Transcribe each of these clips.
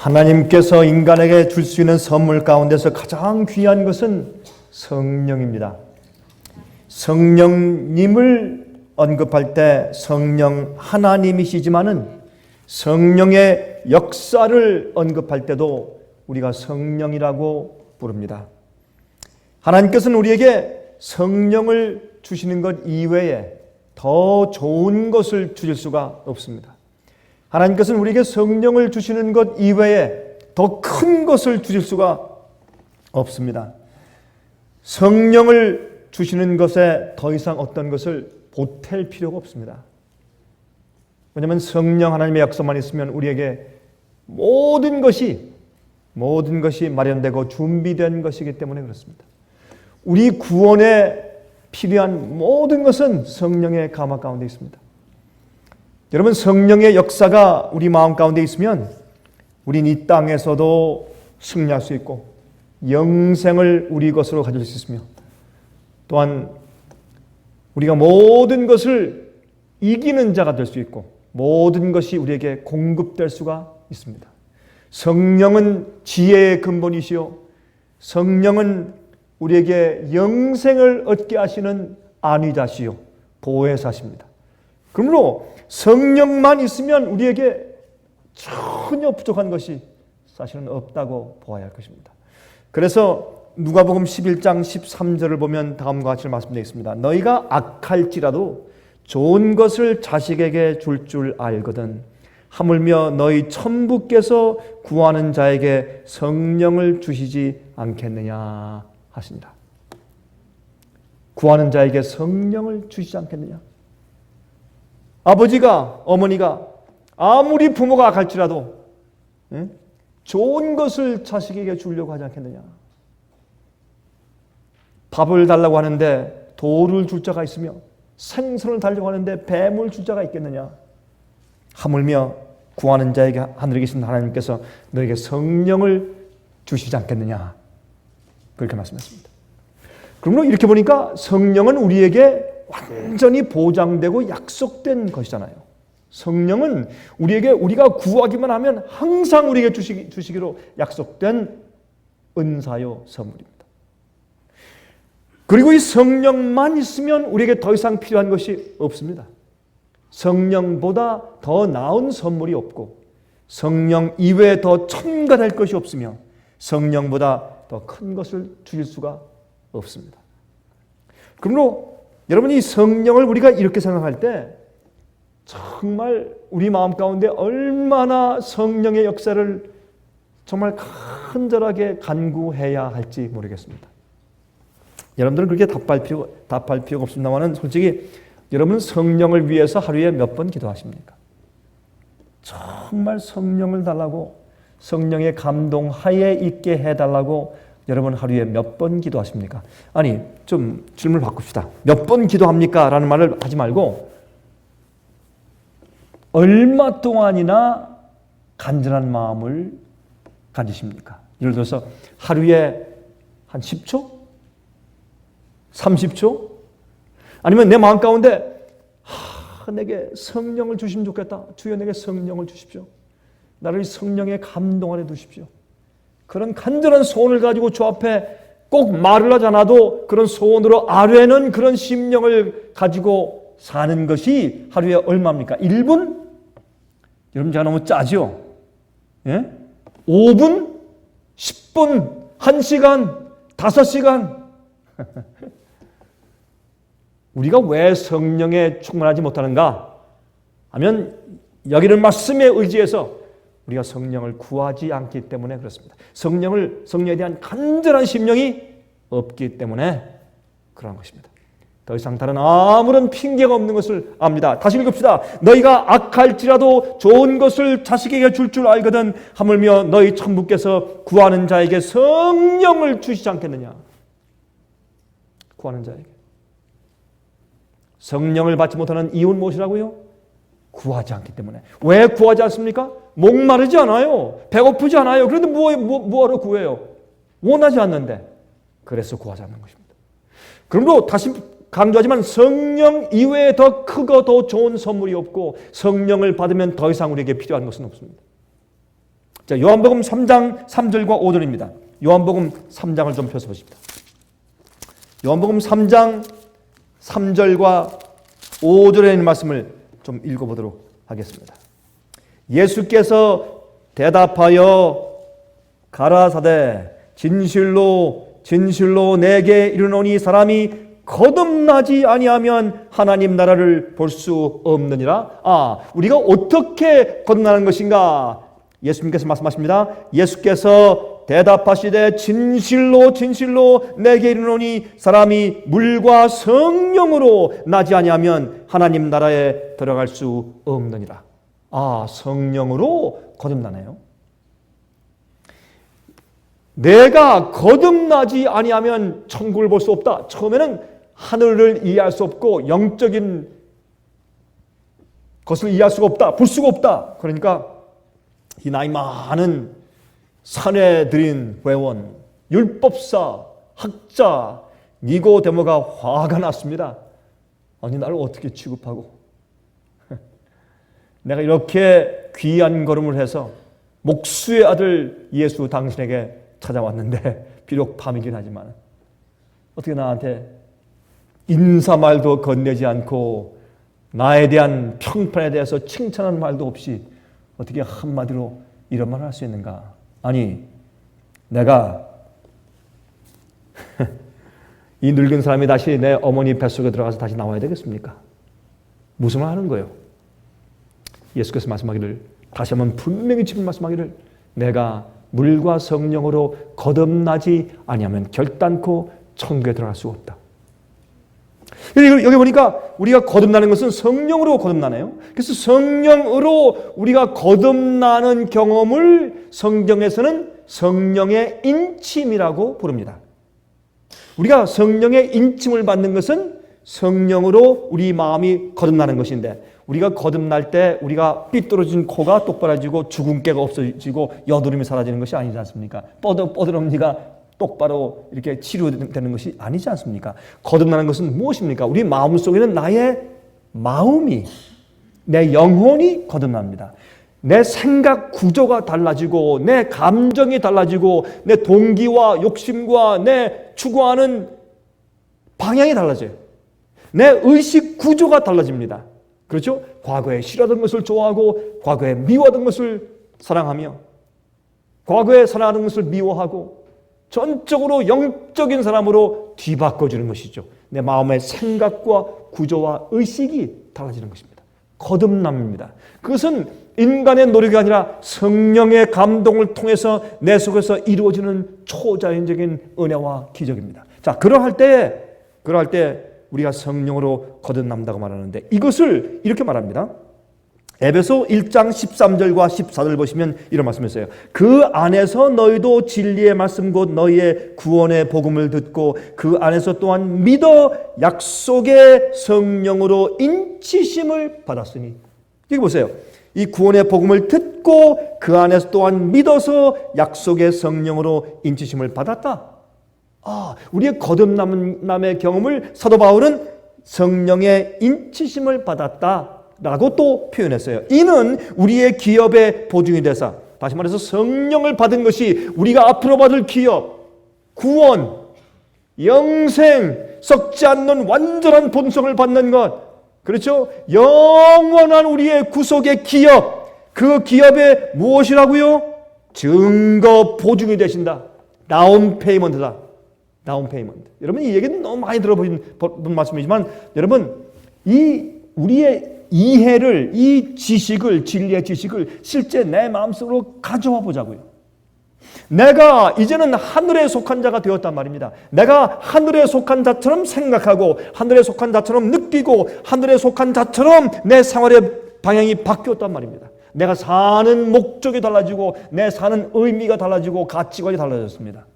하나님께서 인간에게 줄 수 있는 선물 가운데서 가장 귀한 것은 성령입니다. 성령님을 언급할 때 성령 하나님이시지만은 성령의 역사를 언급할 때도 우리가 성령이라고 부릅니다. 하나님께서는 우리에게 성령을 주시는 것 이외에 더 좋은 것을 주실 수가 없습니다. 하나님께서는 우리에게 성령을 주시는 것 이외에 더 큰 것을 주실 수가 없습니다. 성령을 주시는 것에 더 이상 어떤 것을 보탤 필요가 없습니다. 왜냐하면 성령 하나님의 역사만 있으면 우리에게 모든 것이 마련되고 준비된 것이기 때문에 그렇습니다. 우리 구원에 필요한 모든 것은 성령의 감화 가운데 있습니다. 여러분, 성령의 역사가 우리 마음 가운데 있으면 우린 이 땅에서도 승리할 수 있고 영생을 우리 것으로 가질 수 있으며 또한 우리가 모든 것을 이기는 자가 될 수 있고 모든 것이 우리에게 공급될 수가 있습니다. 성령은 지혜의 근본이시요 성령은 우리에게 영생을 얻게 하시는 안위자시요 보혜사십니다. 그러므로 성령만 있으면 우리에게 전혀 부족한 것이 사실은 없다고 보아야 할 것입니다. 그래서 누가복음 11장 13절을 보면 다음과 같이 말씀되어 있습니다. 너희가 악할지라도 좋은 것을 자식에게 줄 알거든 하물며 너희 천부께서 구하는 자에게 성령을 주시지 않겠느냐 하시니라. 구하는 자에게 성령을 주시지 않겠느냐. 아버지가 어머니가 아무리 부모가 악할지라도 좋은 것을 자식에게 주려고 하지 않겠느냐. 밥을 달라고 하는데 돌을 줄 자가 있으며 생선을 달라고 하는데 뱀을 줄 자가 있겠느냐. 하물며 구하는 자에게 하늘에 계신 하나님께서 너에게 성령을 주시지 않겠느냐. 그렇게 말씀했습니다. 그러므로 이렇게 보니까 성령은 우리에게 완전히 보장되고 약속된 것이잖아요. 성령은 우리가 구하기만 하면 항상 우리에게 주시기로 약속된 은사요 선물입니다. 그리고 이 성령만 있으면 우리에게 더 이상 필요한 것이 없습니다. 성령보다 더 나은 선물이 없고 성령 이외에 더 첨가될 것이 없으며 성령보다 더 큰 것을 주실 수가 없습니다. 그러므로 여러분이 성령을 우리가 이렇게 생각할 때 정말 우리 마음 가운데 얼마나 성령의 역사를 정말 간절하게 간구해야 할지 모르겠습니다. 여러분들은 그렇게 답할 필요가 없습니다만 솔직히 여러분 성령을 위해서 하루에 몇 번 기도하십니까? 정말 성령을 달라고 성령의 감동 하에 있게 해달라고 여러분 하루에 몇 번 기도하십니까? 아니 좀 질문을 바꿉시다. 몇 번 기도합니까? 라는 말을 하지 말고 얼마 동안이나 간절한 마음을 가지십니까? 예를 들어서 하루에 한 10초? 30초? 아니면 내 마음 가운데 내게 성령을 주시면 좋겠다. 주여 내게 성령을 주십시오. 나를 성령의 감동 안에 두십시오. 그런 간절한 소원을 가지고 주 앞에 꼭 말을 하지 않아도 그런 소원으로 아뢰는 그런 심령을 가지고 사는 것이 하루에 얼마입니까? 1분? 여러분 제가 너무 짜죠? 예? 5분? 10분? 1시간? 5시간? 우리가 왜 성령에 충만하지 못하는가 하면 여기를 말씀에 의지해서 우리가 성령을 구하지 않기 때문에 그렇습니다. 성령에 대한 간절한 심령이 없기 때문에 그러한 것입니다. 더 이상 다른 아무런 핑계가 없는 것을 압니다. 다시 읽읍시다. 너희가 악할지라도 좋은 것을 자식에게 줄 알거든 하물며 너희 천부께서 구하는 자에게 성령을 주시지 않겠느냐. 구하는 자에게. 성령을 받지 못하는 이유는 무엇이라고요? 구하지 않기 때문에. 왜 구하지 않습니까? 목마르지 않아요. 배고프지 않아요. 그런데 뭐하러 구해요? 원하지 않는데. 그래서 구하지 않는 것입니다. 그러므로 다시 강조하지만 성령 이외에 더 크고 더 좋은 선물이 없고 성령을 받으면 더 이상 우리에게 필요한 것은 없습니다. 자, 요한복음 3장 3절과 5절입니다. 요한복음 3장을 좀 펴서 보십니다. 요한복음 3장 3절과 5절에 있는 말씀을 좀 읽어보도록 하겠습니다. 예수께서 대답하여 가라사대 진실로 진실로 내게 이르노니 사람이 거듭나지 아니하면 하나님 나라를 볼 수 없느니라. 우리가 어떻게 거듭나는 것인가? 예수님께서 말씀하십니다. 예수께서 대답하시되 진실로 진실로 내게 이르노니 사람이 물과 성령으로 나지 아니하면 하나님 나라에 들어갈 수 없느니라. 성령으로 거듭나네요. 내가 거듭나지 아니하면 천국을 볼 수 없다. 처음에는 하늘을 이해할 수 없고 영적인 것을 이해할 수가 없다. 볼 수가 없다. 그러니까 이 나이 많은 사내들인 회원, 율법사, 학자 니고데모가 화가 났습니다. 아니 나를 어떻게 취급하고 내가 이렇게 귀한 걸음을 해서 목수의 아들 예수 당신에게 찾아왔는데 비록 밤이긴 하지만 어떻게 나한테 인사말도 건네지 않고 나에 대한 평판에 대해서 칭찬하는 말도 없이 어떻게 한마디로 이런 말을 할 수 있는가? 아니 내가 이 늙은 사람이 다시 내 어머니 뱃속에 들어가서 다시 나와야 되겠습니까? 무슨 말 하는 거예요? 예수께서 말씀하기를 다시 한번 분명히 지금 말씀하기를 내가 물과 성령으로 거듭나지 아니하면 결단코 천국에 들어갈 수가 없다. 여기 보니까 우리가 거듭나는 것은 성령으로 거듭나네요. 그래서 성령으로 우리가 거듭나는 경험을 성경에서는 성령의 인침이라고 부릅니다. 우리가 성령의 인침을 받는 것은 성령으로 우리 마음이 거듭나는 것인데 우리가 거듭날 때 우리가 삐뚤어진 코가 똑바라지고 주근깨가 없어지고 여드름이 사라지는 것이 아니지 않습니까? 뻐드럼니가 똑바로 이렇게 치료되는 것이 아니지 않습니까? 거듭나는 것은 무엇입니까? 우리 마음속에는 나의 마음이, 내 영혼이 거듭납니다. 내 생각 구조가 달라지고 내 감정이 달라지고 내 동기와 욕심과 내 추구하는 방향이 달라져요. 내 의식 구조가 달라집니다. 그렇죠? 과거에 싫어하던 것을 좋아하고 과거에 미워하던 것을 사랑하며 과거에 사랑하던 것을 미워하고 전적으로 영적인 사람으로 뒤바꿔주는 것이죠. 내 마음의 생각과 구조와 의식이 달라지는 것입니다. 거듭남입니다. 그것은 인간의 노력이 아니라 성령의 감동을 통해서 내 속에서 이루어지는 초자연적인 은혜와 기적입니다. 자, 그러할 때 우리가 성령으로 거듭난다고 말하는데 이것을 이렇게 말합니다. 에베소 1장 13절과 14절 보시면 이런 말씀이 있어요. 그 안에서 너희도 진리의 말씀 곧 너희의 구원의 복음을 듣고 그 안에서 또한 믿어 약속의 성령으로 인치심을 받았으니. 여기 보세요. 이 구원의 복음을 듣고 그 안에서 또한 믿어서 약속의 성령으로 인치심을 받았다. 우리의 거듭남의 경험을 사도 바울은 성령의 인치심을 받았다 라고 또 표현했어요. 이는 우리의 기업의 보증이 되사, 다시 말해서 성령을 받은 것이 우리가 앞으로 받을 기업, 구원, 영생, 썩지 않는 완전한 본성을 받는 것, 그렇죠? 영원한 우리의 구속의 기업, 그 기업의 무엇이라고요? 증거 보증이 되신다. 다운 페이먼트다. 다운 페이먼트. 여러분 이 얘기는 너무 많이 들어본 말씀이지만 여러분 이 우리의 이해를, 이 지식을, 진리의 지식을 실제 내 마음속으로 가져와 보자고요. 내가 이제는 하늘에 속한 자가 되었단 말입니다. 내가 하늘에 속한 자처럼 생각하고 하늘에 속한 자처럼 느끼고 하늘에 속한 자처럼 내 생활의 방향이 바뀌었단 말입니다. 내가 사는 목적이 달라지고 내 사는 의미가 달라지고 가치관이 달라졌습니다.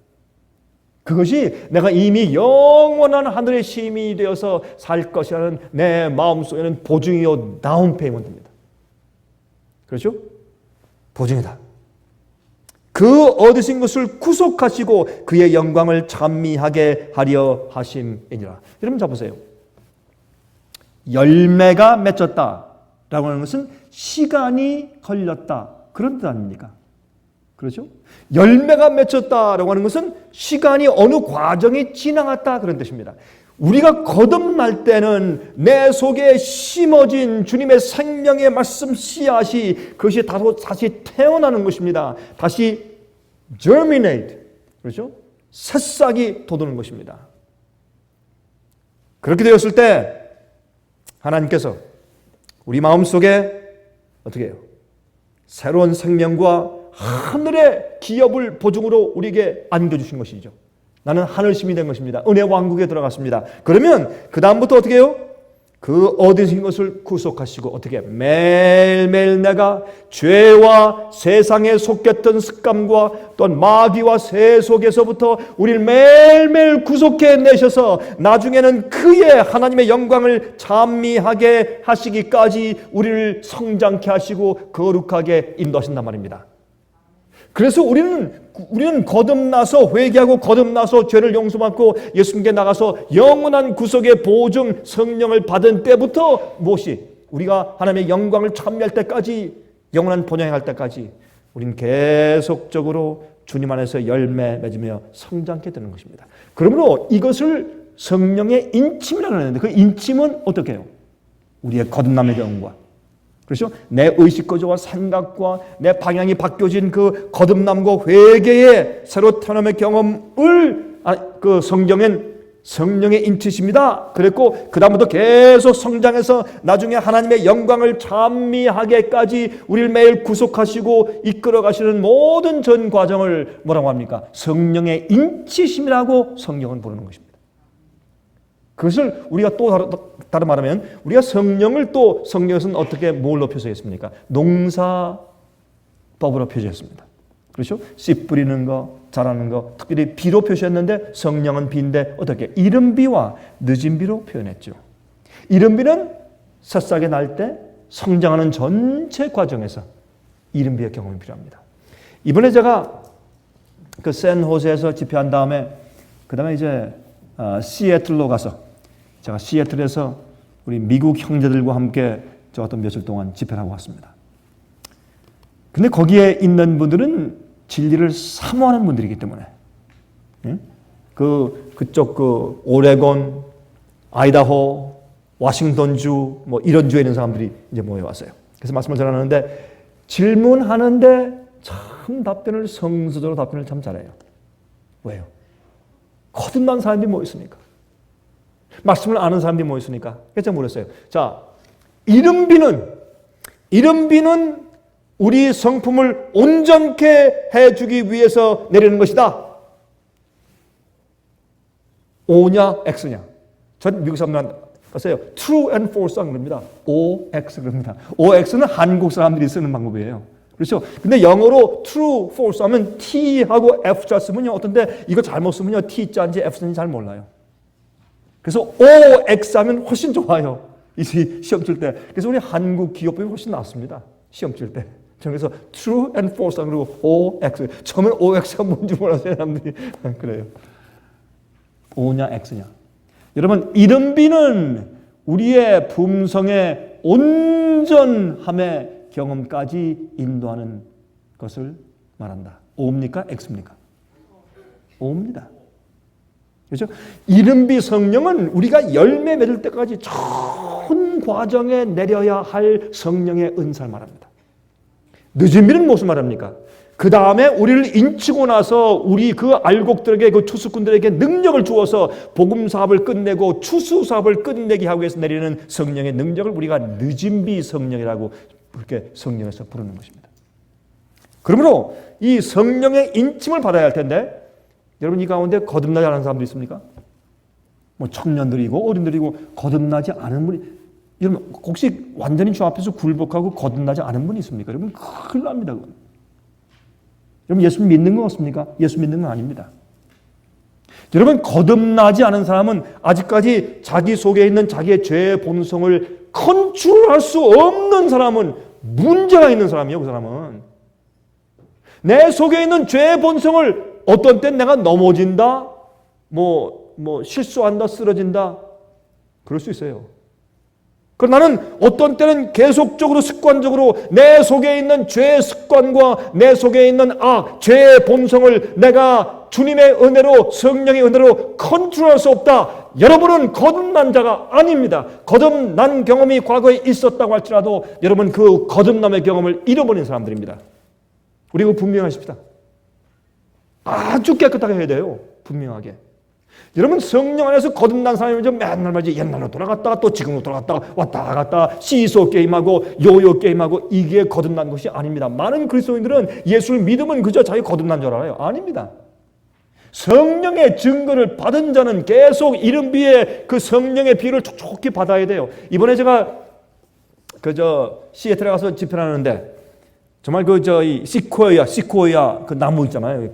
그것이 내가 이미 영원한 하늘의 시민이 되어서 살 것이라는 내 마음속에는 보증이요 다운 페이먼트입니다. 그렇죠? 보증이다. 그 얻으신 것을 구속하시고 그의 영광을 찬미하게 하려 하심이니라. 여러분 자 보세요. 열매가 맺혔다 라고 하는 것은 시간이 걸렸다 그런 뜻 아닙니까? 그렇죠? 열매가 맺혔다라고 하는 것은 시간이 어느 과정이 지나갔다 그런 뜻입니다. 우리가 거듭날 때는 내 속에 심어진 주님의 생명의 말씀 씨앗이 그것이 다시 태어나는 것입니다. 다시 germinate, 그렇죠? 새싹이 돋우는 것입니다. 그렇게 되었을 때 하나님께서 우리 마음속에 어떻게 해요? 새로운 생명과 하늘의 기업을 보증으로 우리에게 안겨주신 것이죠. 나는 하늘 시민이 된 것입니다. 은혜 왕국에 들어갔습니다. 그러면 그 다음부터 어떻게 해요? 그 얻으신 것을 구속하시고 어떻게 매일매일 내가 죄와 세상에 속했던 습관과 또한 마귀와 새 속에서부터 우리를 매일매일 구속해 내셔서 나중에는 그의 하나님의 영광을 찬미하게 하시기까지 우리를 성장케 하시고 거룩하게 인도하신단 말입니다. 그래서 우리는 거듭나서 회개하고 거듭나서 죄를 용서받고 예수님께 나가서 영원한 구속의 보증 성령을 받은 때부터 무엇이 우리가 하나님의 영광을 찬미할 때까지 영원한 본향에 갈 때까지 우리는 계속적으로 주님 안에서 열매 맺으며 성장케 되는 것입니다. 그러므로 이것을 성령의 인침이라고 하는데 그 인침은 어떻게 해요? 우리의 거듭남의 경험과 그렇죠? 내 의식거저와 생각과 내 방향이 바뀌어진 그 거듭남과 회개의 새로 태어남의 경험을 그 성령의 인치십니다. 그랬고 그 다음부터 계속 성장해서 나중에 하나님의 영광을 찬미하게까지 우리를 매일 구속하시고 이끌어 가시는 모든 전 과정을 뭐라고 합니까? 성령의 인치심이라고 성경은 부르는 것입니다. 그것을 우리가 또 다른 말하면 우리가 성령을 또 성경에서는 어떻게 뭘로 표시했습니까? 농사법으로 표시했습니다. 그렇죠? 씨 뿌리는 거, 자라는 거, 특별히 비로 표시했는데 성령은 비인데 어떻게? 이른 비와 늦은 비로 표현했죠. 이른 비는 새싹이 날 때 성장하는 전체 과정에서 이른 비의 경험이 필요합니다. 이번에 제가 그 샌호세에서 집회한 다음에 그 다음에 이제 시애틀로 가서 제가 시애틀에서 우리 미국 형제들과 함께 저 어떤 며칠 동안 집회를 하고 왔습니다. 근데 거기에 있는 분들은 진리를 사모하는 분들이기 때문에 그쪽 오레곤, 아이다호, 워싱턴주 뭐 이런 주에 있는 사람들이 이제 모여왔어요. 그래서 말씀을 전하는데 질문하는데 참 성서적으로 답변을 참 잘해요. 왜요? 거듭난 사람들이 뭐 있습니까? 말씀을 아는 사람들이 뭐 있습니까? 그래서 물었어요. 자, 이른 비는 우리 성품을 온전케 해주기 위해서 내리는 것이다. O냐 X냐? 전 미국 사람들한테 봤어요. True and false 그럽니다. OX 그럽니다. OX는 한국 사람들이 쓰는 방법이에요. 그렇죠? 근데 영어로 true, false 하면 T하고 F자 쓰면요. 어떤데 이거 잘못 쓰면요. T자인지 F자인지 잘 몰라요. 그래서 OX 하면 훨씬 좋아요. 이 시험 칠 때. 그래서 우리 한국 기업법이 훨씬 낫습니다. 시험 칠 때. 그래서 true and false 그리고 OX. 처음엔 OX가 뭔지 몰라서 사람들이 그래요. O냐 X냐. 여러분 이른 비는 우리의 품성의 온전함의 경험까지 인도하는 것을 말한다. O입니까? X입니까? O입니다. 그렇죠? 이른 비 성령은 우리가 열매 맺을 때까지 전 과정에 내려야 할 성령의 은사를 말합니다. 늦은 비는 무슨 말합니까? 그 다음에 우리를 인치고 나서 우리 그 알곡들에게 그 추수꾼들에게 능력을 주어서 복음 사업을 끝내고 추수 사업을 끝내게 하기 위해서 내리는 성령의 능력을 우리가 늦은 비 성령이라고 그렇게 성령에서 부르는 것입니다. 그러므로 이 성령의 인침을 받아야 할 텐데 여러분 이 가운데 거듭나지 않은 사람도 있습니까? 뭐 청년들이고 어린들이고 거듭나지 않은 분이 여러분 혹시 완전히 주 앞에서 굴복하고 거듭나지 않은 분이 있습니까? 여러분 큰일 납니다. 그건. 여러분 예수 믿는 거 같습니까? 예수 믿는 건 아닙니다. 여러분 거듭나지 않은 사람은 아직까지 자기 속에 있는 자기의 죄의 본성을 컨트롤할 수 없는 사람은 문제가 있는 사람이에요. 그 사람은 내 속에 있는 죄의 본성을 어떤 땐 내가 넘어진다, 뭐 실수한다, 쓰러진다, 그럴 수 있어요. 그러나 나는 어떤 때는 계속적으로 습관적으로 내 속에 있는 죄의 습관과 내 속에 있는 죄의 본성을 내가 주님의 은혜로, 성령의 은혜로 컨트롤할 수 없다. 여러분은 거듭난 자가 아닙니다. 거듭난 경험이 과거에 있었다고 할지라도 여러분 그 거듭남의 경험을 잃어버린 사람들입니다. 우리가 분명하십시다. 아주 깨끗하게 해야 돼요. 분명하게. 여러분 성령 안에서 거듭난 사람이면 맨날 말이지 옛날로 돌아갔다가 또 지금으로 돌아갔다가 왔다 갔다 시소 게임하고 요요 게임하고 이게 거듭난 것이 아닙니다. 많은 그리스도인들은 예수를 믿으면 그저 자기 거듭난 줄 알아요. 아닙니다. 성령의 증거를 받은 자는 계속 이름 비에 그 성령의 비를 촉촉히 받아야 돼요. 이번에 제가 시애틀에 가서 집회를 하는데 정말 이 시코야 그 나무 있잖아요.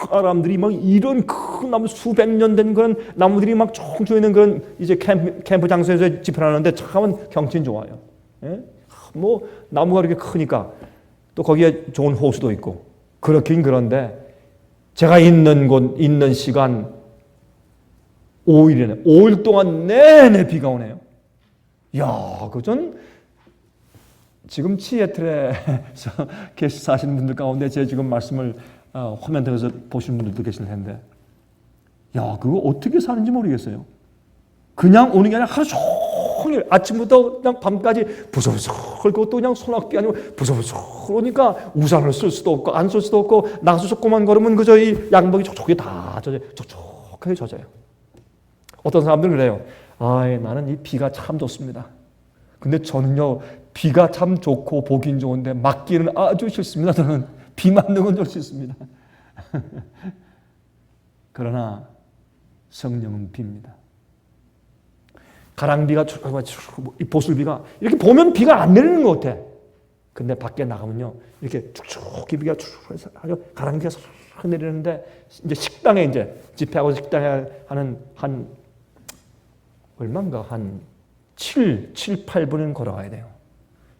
사람들이 막 이런 큰 나무 수백 년 된 그런 나무들이 막 총총 있는 그런 이제 캠프 장소에서 집회를 하는데 참 경치는 좋아요. 예? 뭐 나무가 이렇게 크니까 또 거기에 좋은 호수도 있고 그렇긴 그런데 제가 있는 시간 5일이네. 5일 동안 내내 비가 오네요. 야, 전 지금 시애틀에서 사시는 분들 가운데 제 지금 말씀을 화면 통해서 보시는 분들도 계실 텐데, 야, 그거 어떻게 사는지 모르겠어요. 그냥 오는 게 아니라 하루 종일 아침부터 그냥 밤까지 부서부서 그것도 그냥 소낙비 아니고 부서부서 그러니까 우산을 쓸 수도 없고 안 쓸 수도 없고 나가서 조금만 걸으면 그저 이 양복이 촉촉히 다 젖어요. 촉촉하게 젖어요. 어떤 사람들은 그래요. 나는 이 비가 참 좋습니다. 근데 저는요 비가 참 좋고 보긴 좋은데 맞기는 아주 싫습니다. 저는 비 맞는 건 좀 싫습니다. 그러나 성령은 비입니다. 가랑비가 보슬비가 이렇게 보면 비가 안 내리는 것 같아. 근데 밖에 나가면요 이렇게 축축히 비가 축축해서 가랑비가 싹 내리는데 이제 식당에 이제 집회하고 식당에 하는 한 얼마인가 한 7, 8분은 걸어가야 돼요.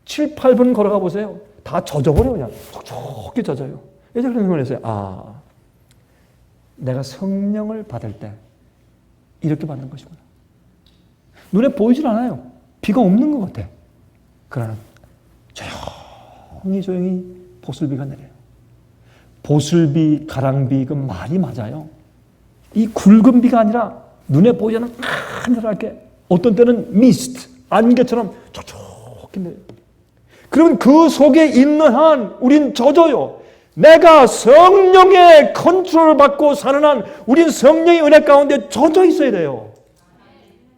7, 8분 걸어가 보세요. 다 젖어버려요. 그냥 촉촉히 젖어요. 예전에 그런 걸 했어요. 내가 성령을 받을 때 이렇게 받는 것이구나. 눈에 보이질 않아요. 비가 없는 것 같아. 그러나 조용히 보슬비가 내려요. 보슬비, 가랑비 그 말이 맞아요. 이 굵은 비가 아니라 눈에 보이지 않는 하늘하게 어떤 때는 미스트, 안개처럼 촉촉히 내려요. 그러면 그 속에 있는 한 우린 젖어요. 내가 성령의 컨트롤을 받고 사는 한 우린 성령의 은혜 가운데 젖어 있어야 돼요.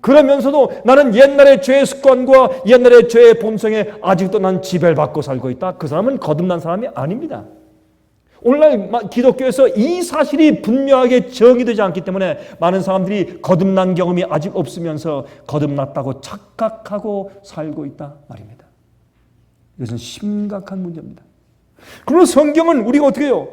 그러면서도 나는 옛날의 죄의 습관과 옛날의 죄의 본성에 아직도 난 지배를 받고 살고 있다. 그 사람은 거듭난 사람이 아닙니다. 오늘날 기독교에서 이 사실이 분명하게 정의되지 않기 때문에 많은 사람들이 거듭난 경험이 아직 없으면서 거듭났다고 착각하고 살고 있다 말입니다. 이것은 심각한 문제입니다. 그러나 성경은 우리가 어떻게 해요?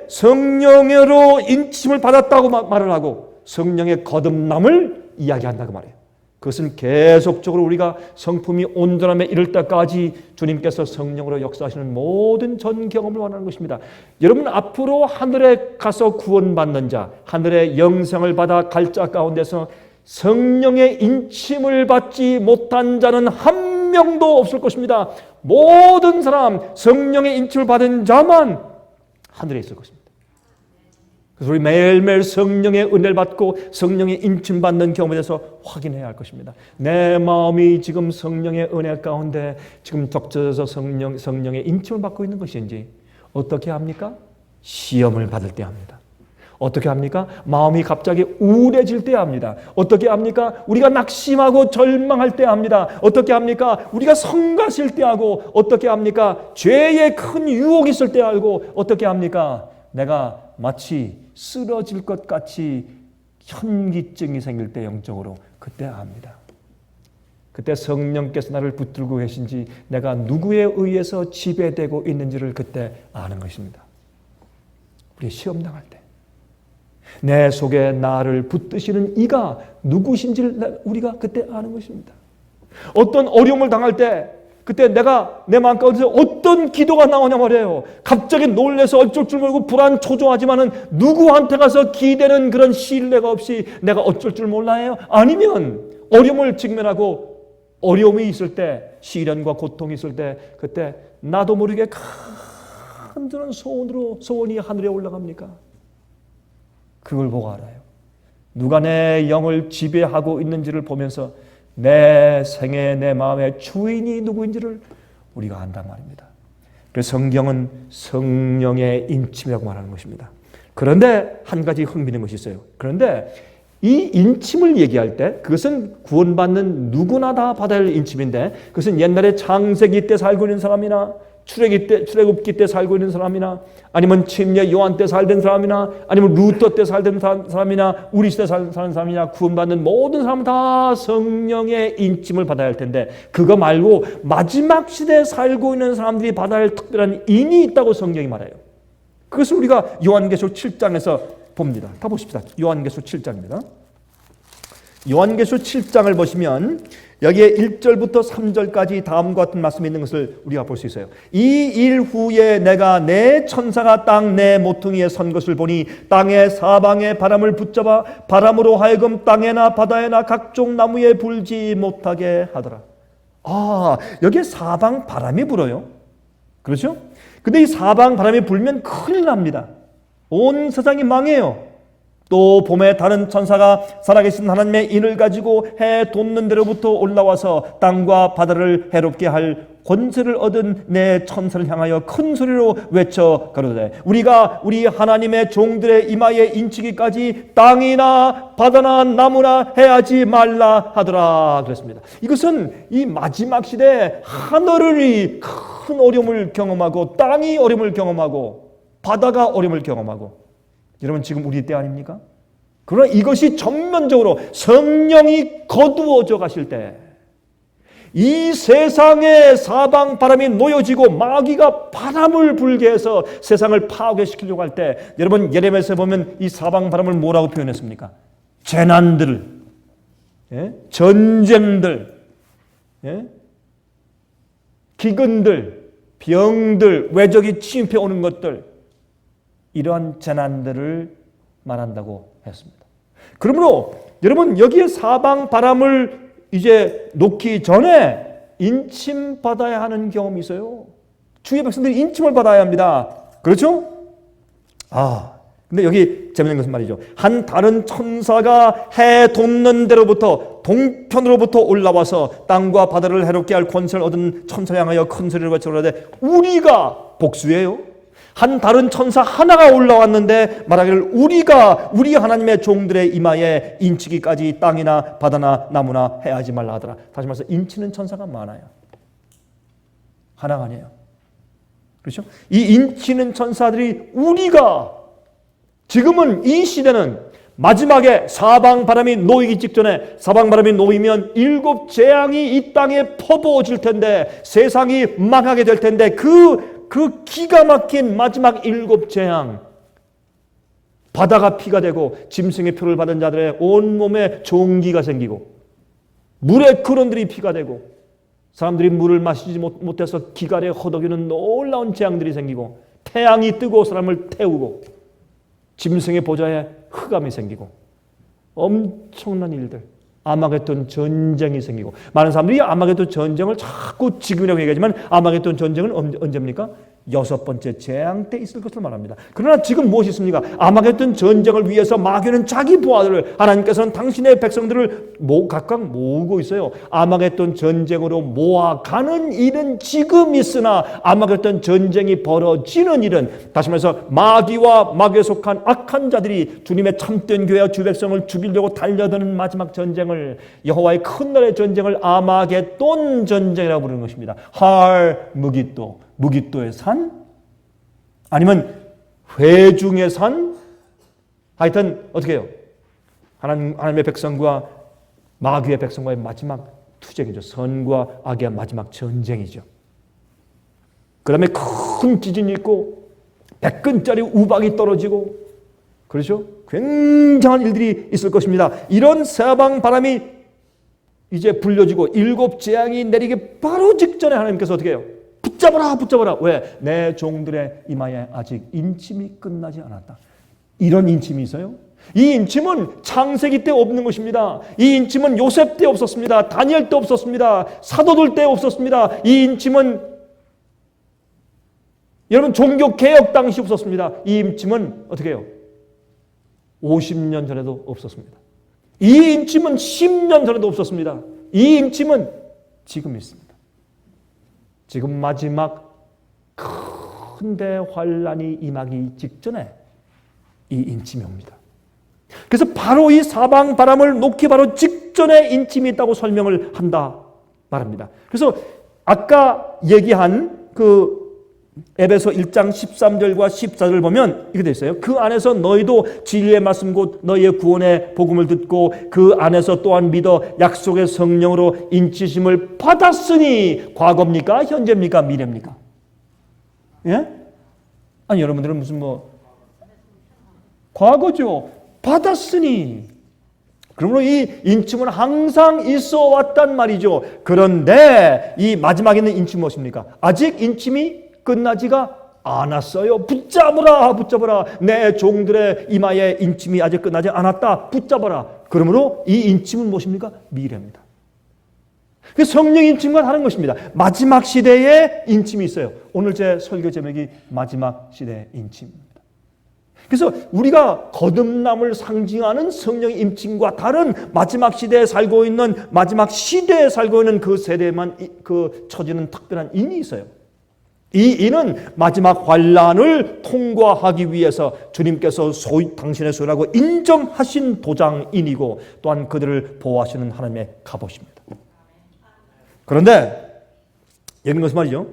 성령으로 인침을 받았다고 말을 하고 성령의 거듭남을 이야기한다고 말해요. 그것은 계속적으로 우리가 성품이 온전함에 이를 때까지 주님께서 성령으로 역사하시는 모든 전 경험을 원하는 것입니다. 여러분 앞으로 하늘에 가서 구원받는 자, 하늘의 영생을 받아 갈 자 가운데서 성령의 인침을 받지 못한 자는 한 명도 없을 것입니다. 모든 사람 성령의 인침을 받은 자만 하늘에 있을 것입니다. 그래서 우리 매일매일 성령의 은혜를 받고 성령의 인침받는 경험에 대해서 확인해야 할 것입니다. 내 마음이 지금 성령의 은혜 가운데 지금 적셔서 성령의 인침을 받고 있는 것인지 어떻게 합니까? 시험을 받을 때 합니다. 어떻게 합니까? 마음이 갑자기 우울해질 때 합니다. 어떻게 합니까? 우리가 낙심하고 절망할 때 합니다. 어떻게 합니까? 우리가 성가실 때 하고 어떻게 합니까? 죄의 큰 유혹이 있을 때 알고 어떻게 합니까? 내가 마치 쓰러질 것 같이 현기증이 생길 때 영적으로 그때 압니다. 그때 성령께서 나를 붙들고 계신지 내가 누구에 의해서 지배되고 있는지를 그때 아는 것입니다. 우리 시험당할 때 내 속에 나를 붙드시는 이가 누구신지를 우리가 그때 아는 것입니다. 어떤 어려움을 당할 때 그때 내가 내 마음 가운데서 어떤 기도가 나오냐 말이에요. 갑자기 놀래서 어쩔 줄 모르고 불안 초조하지만은 누구한테 가서 기대는 그런 신뢰가 없이 내가 어쩔 줄 몰라요. 아니면 어려움을 직면하고 어려움이 있을 때, 시련과 고통이 있을 때, 그때 나도 모르게 간절한 소원이 하늘에 올라갑니까? 그걸 보고 알아요. 누가 내 영을 지배하고 있는지를 보면서 내 생애, 내 마음의 주인이 누구인지를 우리가 안단 말입니다. 그래서 성경은 성령의 인침이라고 말하는 것입니다. 그런데 한 가지 흥미있는 것이 있어요. 그런데 이 인침을 얘기할 때 그것은 구원받는 누구나 다 받아야 할 인침인데, 그것은 옛날에 창세기 때 살고 있는 사람이나 출애굽기 때 살고 있는 사람이나, 아니면 침례 요한 때 살던 사람이나, 아니면 루터 때 살던 사람이나, 우리 시대 사는 사람이나, 구원받는 모든 사람은 다 성령의 인침을 받아야 할 텐데, 그거 말고 마지막 시대에 살고 있는 사람들이 받아야 할 특별한 인이 있다고 성경이 말해요. 그것을 우리가 요한계시록 7장에서 봅니다. 다 보십시다. 요한계시록 7장입니다. 요한계시록 7장을 보시면 여기에 1절부터 3절까지 다음과 같은 말씀이 있는 것을 우리가 볼 수 있어요. 이 일 후에 내가 내 천사가 땅 내 모퉁이에 선 것을 보니 땅의 사방에 바람을 붙잡아 바람으로 하여금 땅에나 바다에나 각종 나무에 불지 못하게 하더라. 여기에 사방 바람이 불어요. 그렇죠? 근데 이 사방 바람이 불면 큰일 납니다. 온 세상이 망해요. 또 봄에 다른 천사가 살아계신 하나님의 인을 가지고 해 돋는 데로부터 올라와서 땅과 바다를 해롭게 할 권세를 얻은 내 천사를 향하여 큰 소리로 외쳐 가로되 우리가 우리 하나님의 종들의 이마에 인치기까지 땅이나 바다나 나무나 해하지 말라 하더라 그랬습니다. 이것은 이 마지막 시대에 하늘이 큰 어려움을 경험하고 땅이 어려움을 경험하고 바다가 어려움을 경험하고, 여러분 지금 우리 때 아닙니까? 그러나 이것이 전면적으로 성령이 거두어져 가실 때, 이 세상의 사방 바람이 놓여지고 마귀가 바람을 불게 해서 세상을 파괴시키려고 할 때, 여러분 예레미야에서 보면 이 사방 바람을 뭐라고 표현했습니까? 재난들, 전쟁들, 기근들, 병들, 외적이 침입해 오는 것들, 이러한 재난들을 말한다고 했습니다. 그러므로 여러분 여기에 사방 바람을 이제 놓기 전에 인침 받아야 하는 경험이 있어요. 주의 백성들이 인침을 받아야 합니다. 그렇죠? 근데 여기 재밌는 것은 말이죠. 한 다른 천사가 해 돋는 데로부터 동편으로부터 올라와서 땅과 바다를 해롭게 할 권세를 얻은 천사를 향하여 큰 소리를 외쳐 그러되 우리가 복수예요. 한 다른 천사 하나가 올라왔는데 말하기를 우리가 우리 하나님의 종들의 이마에 인치기까지 땅이나 바다나 나무나 해하지 말라 하더라. 다시 말해서 인치는 천사가 많아요. 하나가 아니에요. 그렇죠? 이 인치는 천사들이 우리가 지금은 이 시대는 마지막에 사방 바람이 놓이기 직전에, 사방 바람이 놓이면 7 재앙이 이 땅에 퍼부어질 텐데, 세상이 망하게 될 텐데, 그 기가 막힌 마지막 7 재앙, 바다가 피가 되고 짐승의 표를 받은 자들의 온몸에 종기가 생기고 물의 근원들이 피가 되고 사람들이 물을 마시지 못해서 기갈에 허덕이는 놀라운 재앙들이 생기고 태양이 뜨고 사람을 태우고 짐승의 보좌에 흑암이 생기고 엄청난 일들, 아마겟돈 전쟁이 생기고, 많은 사람들이 아마겟돈 전쟁을 자꾸 지금이라고 얘기하지만 아마겟돈 전쟁은 언제입니까? 6번째 재앙 때 있을 것을 말합니다. 그러나 지금 무엇이 있습니까? 아마겟돈 전쟁을 위해서 마귀는 자기 부하들을, 하나님께서는 당신의 백성들을 각각 모으고 있어요. 아마겟돈 전쟁으로 모아가는 일은 지금 있으나 아마겟돈 전쟁이 벌어지는 일은, 다시 말해서 마귀와 마귀에 속한 악한 자들이 주님의 참된 교회와 주 백성을 죽이려고 달려드는 마지막 전쟁을, 여호와의 큰 날의 전쟁을 아마겟돈 전쟁이라고 부르는 것입니다. 할무기또, 무기또의 산? 아니면 회중의 산? 하여튼 어떻게 해요? 하나님의 백성과 마귀의 백성과의 마지막 투쟁이죠. 선과 악의 마지막 전쟁이죠. 그 다음에 큰 지진이 있고 100근짜리 우박이 떨어지고, 그렇죠? 굉장한 일들이 있을 것입니다. 이런 사방 바람이 이제 불려지고 7 재앙이 내리기 바로 직전에 하나님께서 어떻게 해요? 붙잡아라. 왜? 내 종들의 이마에 아직 인침이 끝나지 않았다. 이런 인침이 있어요? 이 인침은 창세기 때 없는 것입니다. 이 인침은 요셉 때 없었습니다. 다니엘 때 없었습니다. 사도들 때 없었습니다. 이 인침은 여러분 종교개혁 당시 없었습니다. 이 인침은 어떻게 해요? 50년 전에도 없었습니다. 이 인침은 10년 전에도 없었습니다. 이 인침은 지금 있습니다. 지금 마지막 큰 대환란이 임하기 직전에 이 인침이 옵니다. 그래서 바로 이 사방 바람을 놓기 바로 직전에 인침이 있다고 설명을 한다 말합니다. 그래서 아까 얘기한 그 에베소 1장 13절과 14절을 보면 이렇게 되어 있어요. 그 안에서 너희도 진리의 말씀 곧 너희의 구원의 복음을 듣고 그 안에서 또한 믿어 약속의 성령으로 인치심을 받았으니 과거입니까? 현재입니까? 미래입니까? 예? 아니 여러분들은 무슨 과거죠. 받았으니. 그러므로 이 인침은 항상 있어 왔단 말이죠. 그런데 이 마지막에 있는 인침이 무엇입니까? 아직 인침이 끝나지가 않았어요. 붙잡으라, 붙잡으라. 내 종들의 이마에 인침이 아직 끝나지 않았다. 붙잡아라. 그러므로 이 인침은 무엇입니까? 미래입니다. 성령 인침과 다른 것입니다. 마지막 시대에 인침이 있어요. 오늘 제 설교 제목이 마지막 시대의 인침입니다. 그래서 우리가 거듭남을 상징하는 성령의 인침과 다른 마지막 시대에 살고 있는 마지막 시대에 살고 있는 그 세대만 그 처지는 특별한 인이 있어요. 이 인은 마지막 환란을 통과하기 위해서 주님께서 당신의 소유라고 인정하신 도장인이고 또한 그들을 보호하시는 하나님의 갑옷입니다. 그런데 여기 것은 말이죠.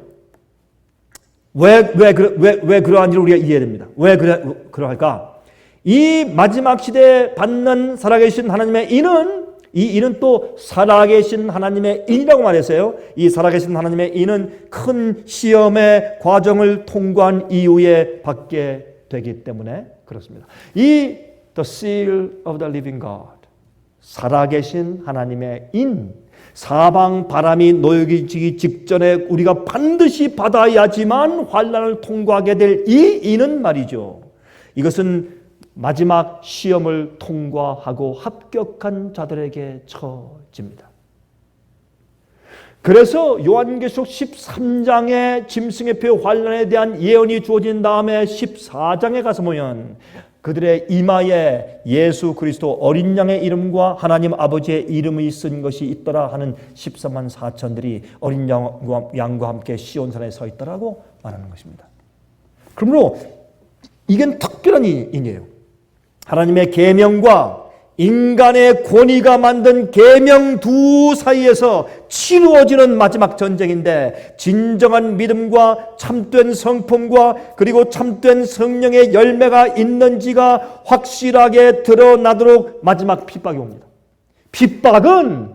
왜 그러한지를 우리가 이해해야 됩니다. 왜 그러할까? 이 마지막 시대에 받는 살아계신 하나님의 인은 이 인은 또 살아계신 하나님의 인이라고 말했어요. 이 살아계신 하나님의 인은 큰 시험의 과정을 통과한 이후에 받게 되기 때문에 그렇습니다. 이 The Seal of the Living God, 살아계신 하나님의 인, 사방 바람이 놓여지기 직전에 우리가 반드시 받아야지만 환난을 통과하게 될 이 인은 말이죠. 이것은 마지막 시험을 통과하고 합격한 자들에게 처집니다. 그래서 요한계시록 13장의 짐승의 표 환난에 대한 예언이 주어진 다음에 14장에 가서 보면 그들의 이마에 예수 그리스도 어린 양의 이름과 하나님 아버지의 이름이 쓴 것이 있더라 하는 14만 4천들이 어린 양과 함께 시온산에 서 있더라고 말하는 것입니다. 그러므로 이건 특별한 인이에요. 하나님의 계명과 인간의 권위가 만든 계명 두 사이에서 치루어지는 마지막 전쟁인데 진정한 믿음과 참된 성품과 그리고 참된 성령의 열매가 있는지가 확실하게 드러나도록 마지막 핍박이 옵니다. 핍박은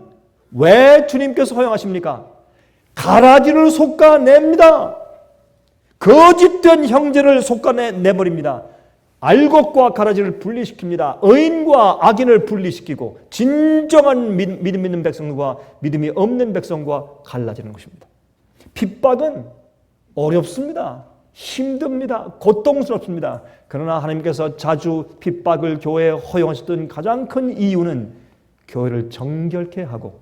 왜 주님께서 허용하십니까? 가라지를 솎아냅니다. 거짓된 형제를 솎아내버립니다. 알곡과 가라지를 분리시킵니다. 의인과 악인을 분리시키고 진정한 믿음 있는 백성과 믿음이 없는 백성과 갈라지는 것입니다. 핍박은 어렵습니다. 힘듭니다. 고통스럽습니다. 그러나 하나님께서 자주 핍박을 교회에 허용하셨던 가장 큰 이유는 교회를 정결케 하고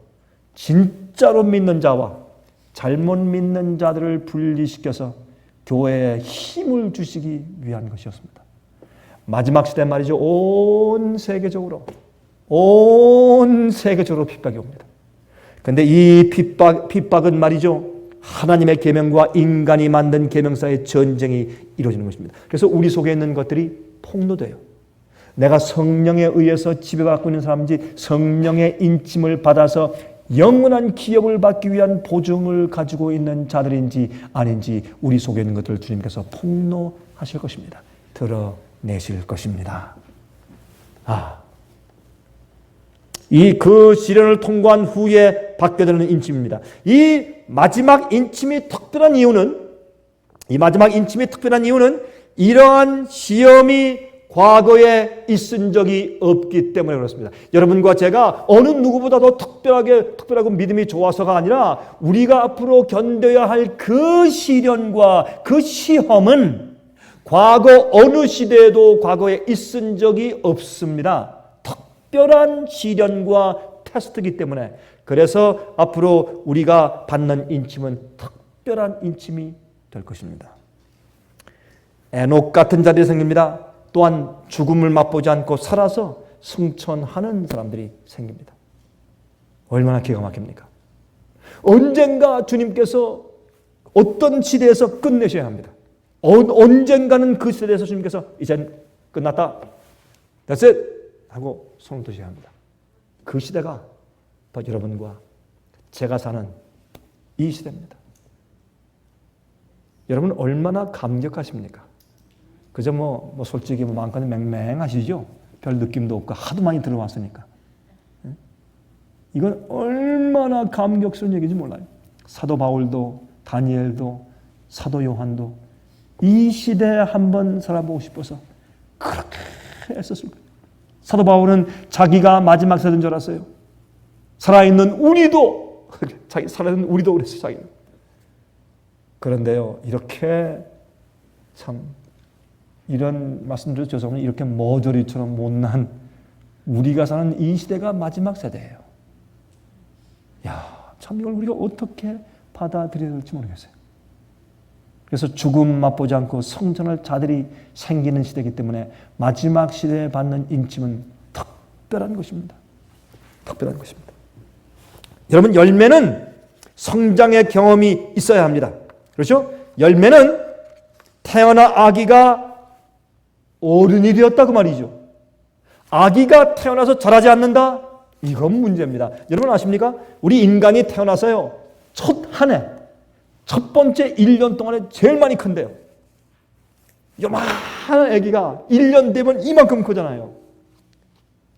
진짜로 믿는 자와 잘못 믿는 자들을 분리시켜서 교회에 힘을 주시기 위한 것이었습니다. 마지막 시대 말이죠. 온 세계적으로 핍박이 옵니다. 그런데 이 핍박은 말이죠. 하나님의 계명과 인간이 만든 계명 사이의 전쟁이 이루어지는 것입니다. 그래서 우리 속에 있는 것들이 폭로돼요. 내가 성령에 의해서 지배받고 있는 사람인지 성령의 인침을 받아서 영원한 기업을 받기 위한 보증을 가지고 있는 자들인지 아닌지 우리 속에 있는 것들을 주님께서 폭로하실 것입니다. 드러내실 것입니다. 이 그 시련을 통과한 후에 받게 되는 인침입니다. 이 마지막 인침이 특별한 이유는 이러한 시험이 과거에 있은 적이 없기 때문에 그렇습니다. 여러분과 제가 어느 누구보다도 특별하고 믿음이 좋아서가 아니라 우리가 앞으로 견뎌야 할 그 시련과 그 시험은 과거 어느 시대에도 과거에 있은 적이 없습니다. 특별한 시련과 테스트이기 때문에 그래서 앞으로 우리가 받는 인침은 특별한 인침이 될 것입니다. 에녹 같은 자들이 생깁니다. 또한 죽음을 맛보지 않고 살아서 승천하는 사람들이 생깁니다. 얼마나 기가 막힙니까? 언젠가 주님께서 어떤 시대에서 끝내셔야 합니다. 언젠가는 그 시대에서 주님께서 이젠 끝났다. That's it. 하고 손을 드셔야 합니다. 그 시대가 바로 여러분과 제가 사는 이 시대입니다. 여러분 얼마나 감격하십니까? 그저 솔직히 마음까지 맹맹하시죠? 별 느낌도 없고 하도 많이 들어왔으니까. 이건 얼마나 감격스러운 얘기인지 몰라요. 사도 바울도 다니엘도 사도 요한도 이 시대에 한번 살아보고 싶어서 그렇게 애썼을 거예요. 사도 바울은 자기가 마지막 세대인 줄 알았어요. 살아있는 우리도 살아있는 우리도 그랬어요. 자기는. 그런데요, 이렇게 참 이런 말씀드려서 죄송합니다. 이렇게 머저리처럼 못난 우리가 사는 이 시대가 마지막 세대예요. 야, 참 이걸 우리가 어떻게 받아들여야 될지 모르겠어요. 그래서 죽음 맛보지 않고 성전할 자들이 생기는 시대이기 때문에 마지막 시대에 받는 인침은 특별한 것입니다. 특별한 것입니다. 여러분, 열매는 성장의 경험이 있어야 합니다. 그렇죠? 열매는 태어난 아기가 어른이 되었다 그 말이죠. 아기가 태어나서 자라지 않는다? 이건 문제입니다. 여러분 아십니까? 우리 인간이 태어나서요, 첫 한 해, 첫 번째 1년 동안에 제일 많이 큰대요. 요만한 아기가 1년 되면 이만큼 크잖아요.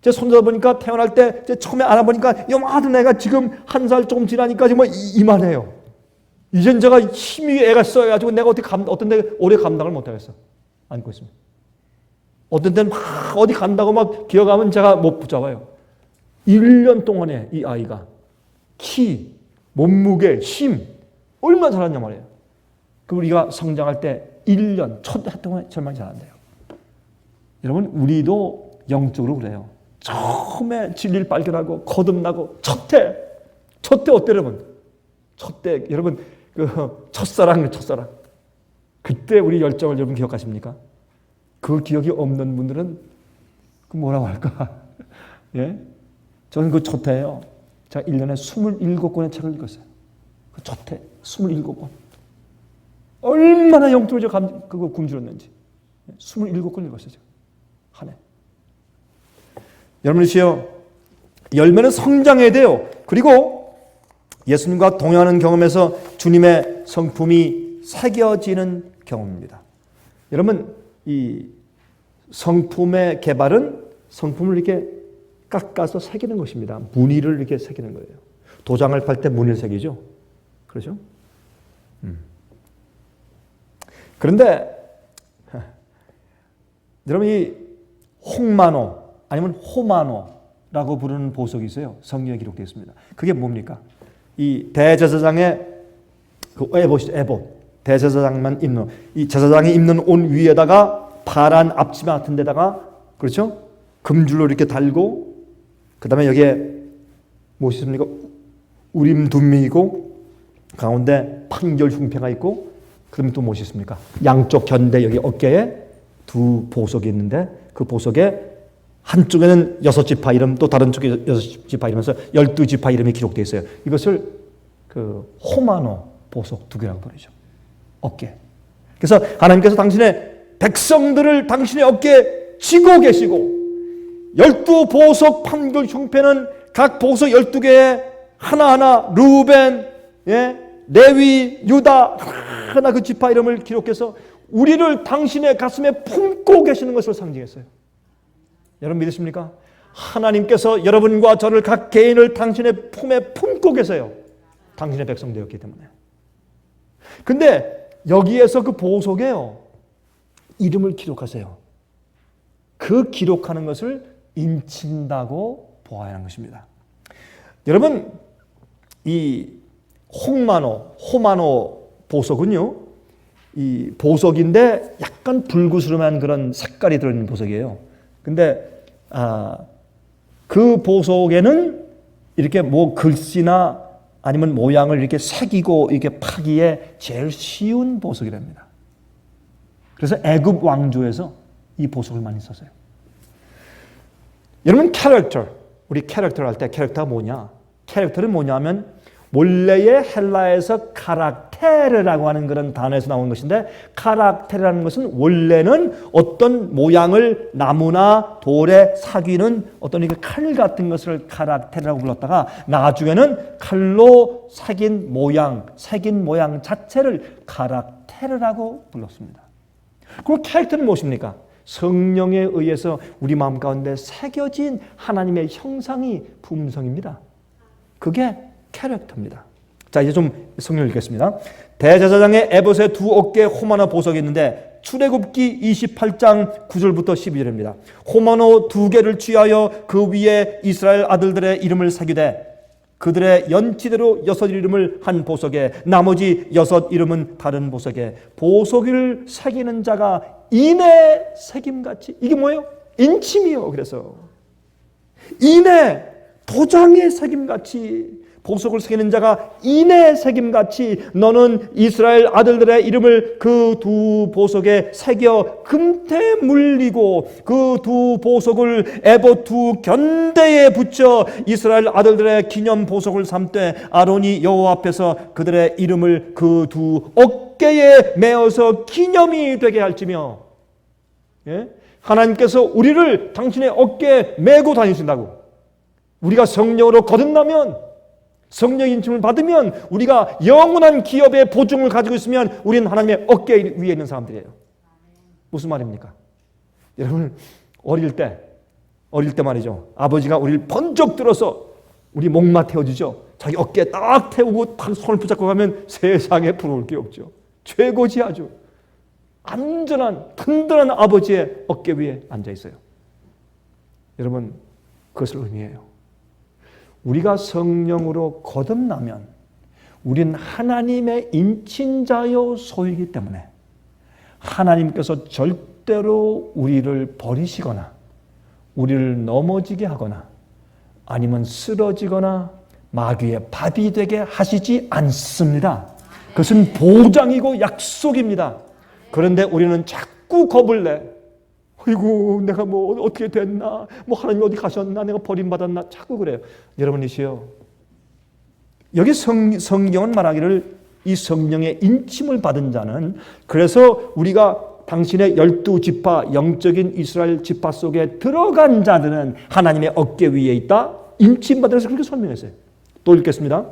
제 손자 보니까 태어날 때 처음에 안아보니까 요만한 애가 지금 1살 조금 지나니까 지금 이만해요. 이젠 제가 힘이 애가 써가지고 내가 어떤 데 오래 감당을 못하겠어. 안고 있습니다. 어떤 때는 막 어디 간다고 막 기어가면 제가 못 붙잡아요. 1년 동안에 이 아이가 키, 몸무게, 힘 얼마나 자랐냐 말이에요. 그 우리가 성장할 때 1년 첫 해 동안에 제일 많이 자란대요. 여러분 우리도 영적으로 그래요. 처음에 진리를 발견하고 거듭나고 첫 해 어때요 여러분? 첫 때 여러분 그 첫사랑 그때 우리 열정을 여러분 기억하십니까? 그 기억이 없는 분들은 그 뭐라고 할까? 예? 저는 그 첫 해예요. 제가 1년에 27권의 책을 읽었어요. 그 첫 해 27권. 얼마나 영적으로 그거 굶주렸는지. 27권 읽었어요. 제가. 한 해. 여러분이시여, 열매는 성장해야 돼요. 그리고 예수님과 동행하는 경험에서 주님의 성품이 새겨지는 경험입니다. 여러분, 이 성품의 개발은 성품을 이렇게 깎아서 새기는 것입니다. 무늬를 이렇게 새기는 거예요. 도장을 팔 때 무늬를 새기죠. 그렇죠? 그런데 여러분 이 홍만호 아니면 호만호라고 부르는 보석이 있어요. 성경에 기록되어 있습니다. 그게 뭡니까? 이 대제사장의 그 에봇이죠. 에봇. 대제사장만 입는 이 제사장이 입는 옷 위에다가 파란 앞치마 같은 데다가 그렇죠? 금줄로 이렇게 달고 그다음에 여기에 무엇이 있습니까? 우림 둠미이고 가운데 판결 흉패가 있고 그다음에 또 무엇이 있습니까? 양쪽 견대 여기 어깨에 두 보석이 있는데 그 보석에 한쪽에는 6지파 이름 또 다른 쪽에 6지파 이러면서 12지파 이름이 기록되어 있어요. 이것을 그 호마노 보석 두 개라고 부르죠. 어깨. 그래서 하나님께서 당신의 백성들을 당신의 어깨에 쥐고 계시고 12보석 판결 흉패는 각 보석 12개에 하나하나 루벤, 레위, 유다 하나 그 지파 이름을 기록해서 우리를 당신의 가슴에 품고 계시는 것을 상징했어요. 여러분 믿으십니까? 하나님께서 여러분과 저를 각 개인을 당신의 품에 품고 계세요. 당신의 백성 되었기 때문에. 근데 여기에서 그 보석에요. 이름을 기록하세요. 그 기록하는 것을 인친다고 보아야 하는 것입니다. 여러분 이 호마노 보석은요. 이 보석인데 약간 불구스름한 그런 색깔이 들어있는 보석이에요. 근데 그 보석에는 이렇게 뭐 글씨나 아니면 모양을 이렇게 새기고 이렇게 파기에 제일 쉬운 보석이랍니다. 그래서 애굽 왕조에서 이 보석을 많이 썼어요. 여러분 우리 캐릭터를 할 때 캐릭터가 뭐냐? 캐릭터는 뭐냐면 원래의 헬라에서 카락테르라고 하는 그런 단어에서 나온 것인데, 카락테르라는 것은 원래는 어떤 모양을 나무나 돌에 사귀는 어떤 이렇게 칼 같은 것을 카락테르라고 불렀다가 나중에는 칼로 새긴 모양 자체를 카락테르라고 불렀습니다. 그럼 캐릭터는 무엇입니까? 성령에 의해서 우리 마음 가운데 새겨진 하나님의 형상이 품성입니다. 그게 캐릭터입니다. 자, 이제 좀 성경을 읽겠습니다. 대제사장의 에봇의 두 어깨에 호마노 보석이 있는데 출애굽기 28장 9절부터 12절입니다. 호마노 두 개를 취하여 그 위에 이스라엘 아들들의 이름을 새기되 그들의 연치대로 6 이름을 한 보석에 나머지 6 이름은 다른 보석에 보석을 새기는 자가 인의 새김같이, 이게 뭐예요? 인침이요. 그래서 인의 도장의 새김같이, 보석을 새기는 자가 인의 새김같이 너는 이스라엘 아들들의 이름을 그 두 보석에 새겨 금태에 물리고 그 두 보석을 에봇 두 견대에 붙여 이스라엘 아들들의 기념 보석을 삼되 아론이 여호와 앞에서 그들의 이름을 그 두 어깨에 메어서 기념이 되게 할지며. 예? 하나님께서 우리를 당신의 어깨에 메고 다니신다고. 우리가 성령으로 거듭나면, 성령 인침을 받으면, 우리가 영원한 기업의 보증을 가지고 있으면 우리는 하나님의 어깨 위에 있는 사람들이에요. 무슨 말입니까? 여러분, 어릴 때 말이죠, 아버지가 우리를 번쩍 들어서 우리 목마 태워주죠. 자기 어깨에 딱 태우고 딱 손을 붙잡고 가면 세상에 부러울 게 없죠. 최고지. 아주 안전한 든든한 아버지의 어깨 위에 앉아 있어요. 여러분, 그것을 의미해요. 우리가 성령으로 거듭나면 우리는 하나님의 인친자요 소이기 때문에 하나님께서 절대로 우리를 버리시거나 우리를 넘어지게 하거나 아니면 쓰러지거나 마귀의 밥이 되게 하시지 않습니다. 그것은 보장이고 약속입니다. 그런데 우리는 자꾸 겁을 내. 아이고, 내가 뭐 어떻게 됐나, 뭐 하나님 어디 가셨나, 내가 버림받았나, 자꾸 그래요. 여러분이시여, 여기 성경은 말하기를 이 성령의 인침을 받은 자는, 그래서 우리가 당신의 12지파 영적인 이스라엘 지파 속에 들어간 자들은 하나님의 어깨 위에 있다, 인침받아서 그렇게 설명했어요. 또 읽겠습니다.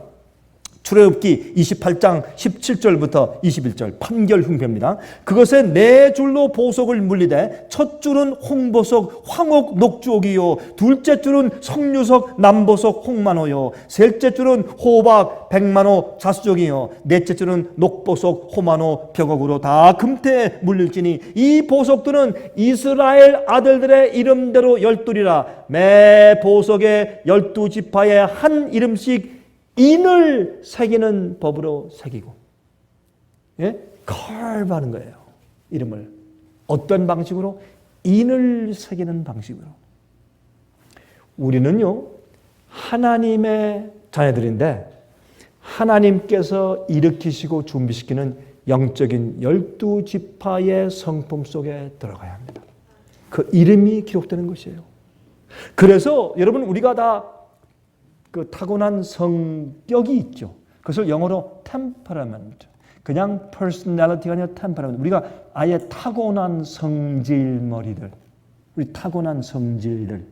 출애굽기 28장 17절부터 21절 판결 흉표입니다. 그것에 네 줄로 보석을 물리되 첫 줄은 홍보석 황옥 녹주옥이요, 둘째 줄은 석류석 남보석 홍만호요, 셋째 줄은 호박 백만호 자수족이요, 넷째 줄은 녹보석 호만호 벽옥으로 다 금태에 물릴지니 이 보석들은 이스라엘 아들들의 이름대로 12이라 매 보석에 12지파의 한 이름씩 인을 새기는 법으로 새기고, 예? 컬브하는 거예요. 이름을 어떤 방식으로? 인을 새기는 방식으로. 우리는요, 하나님의 자녀들인데 하나님께서 일으키시고 준비시키는 영적인 12지파의 성품 속에 들어가야 합니다. 그 이름이 기록되는 것이에요. 그래서 여러분, 우리가 다 그 타고난 성격이 있죠. 그것을 영어로 temperament, 그냥 personality가 아니라 temperament. 우리가 아예 타고난 성질머리들, 우리 타고난 성질들,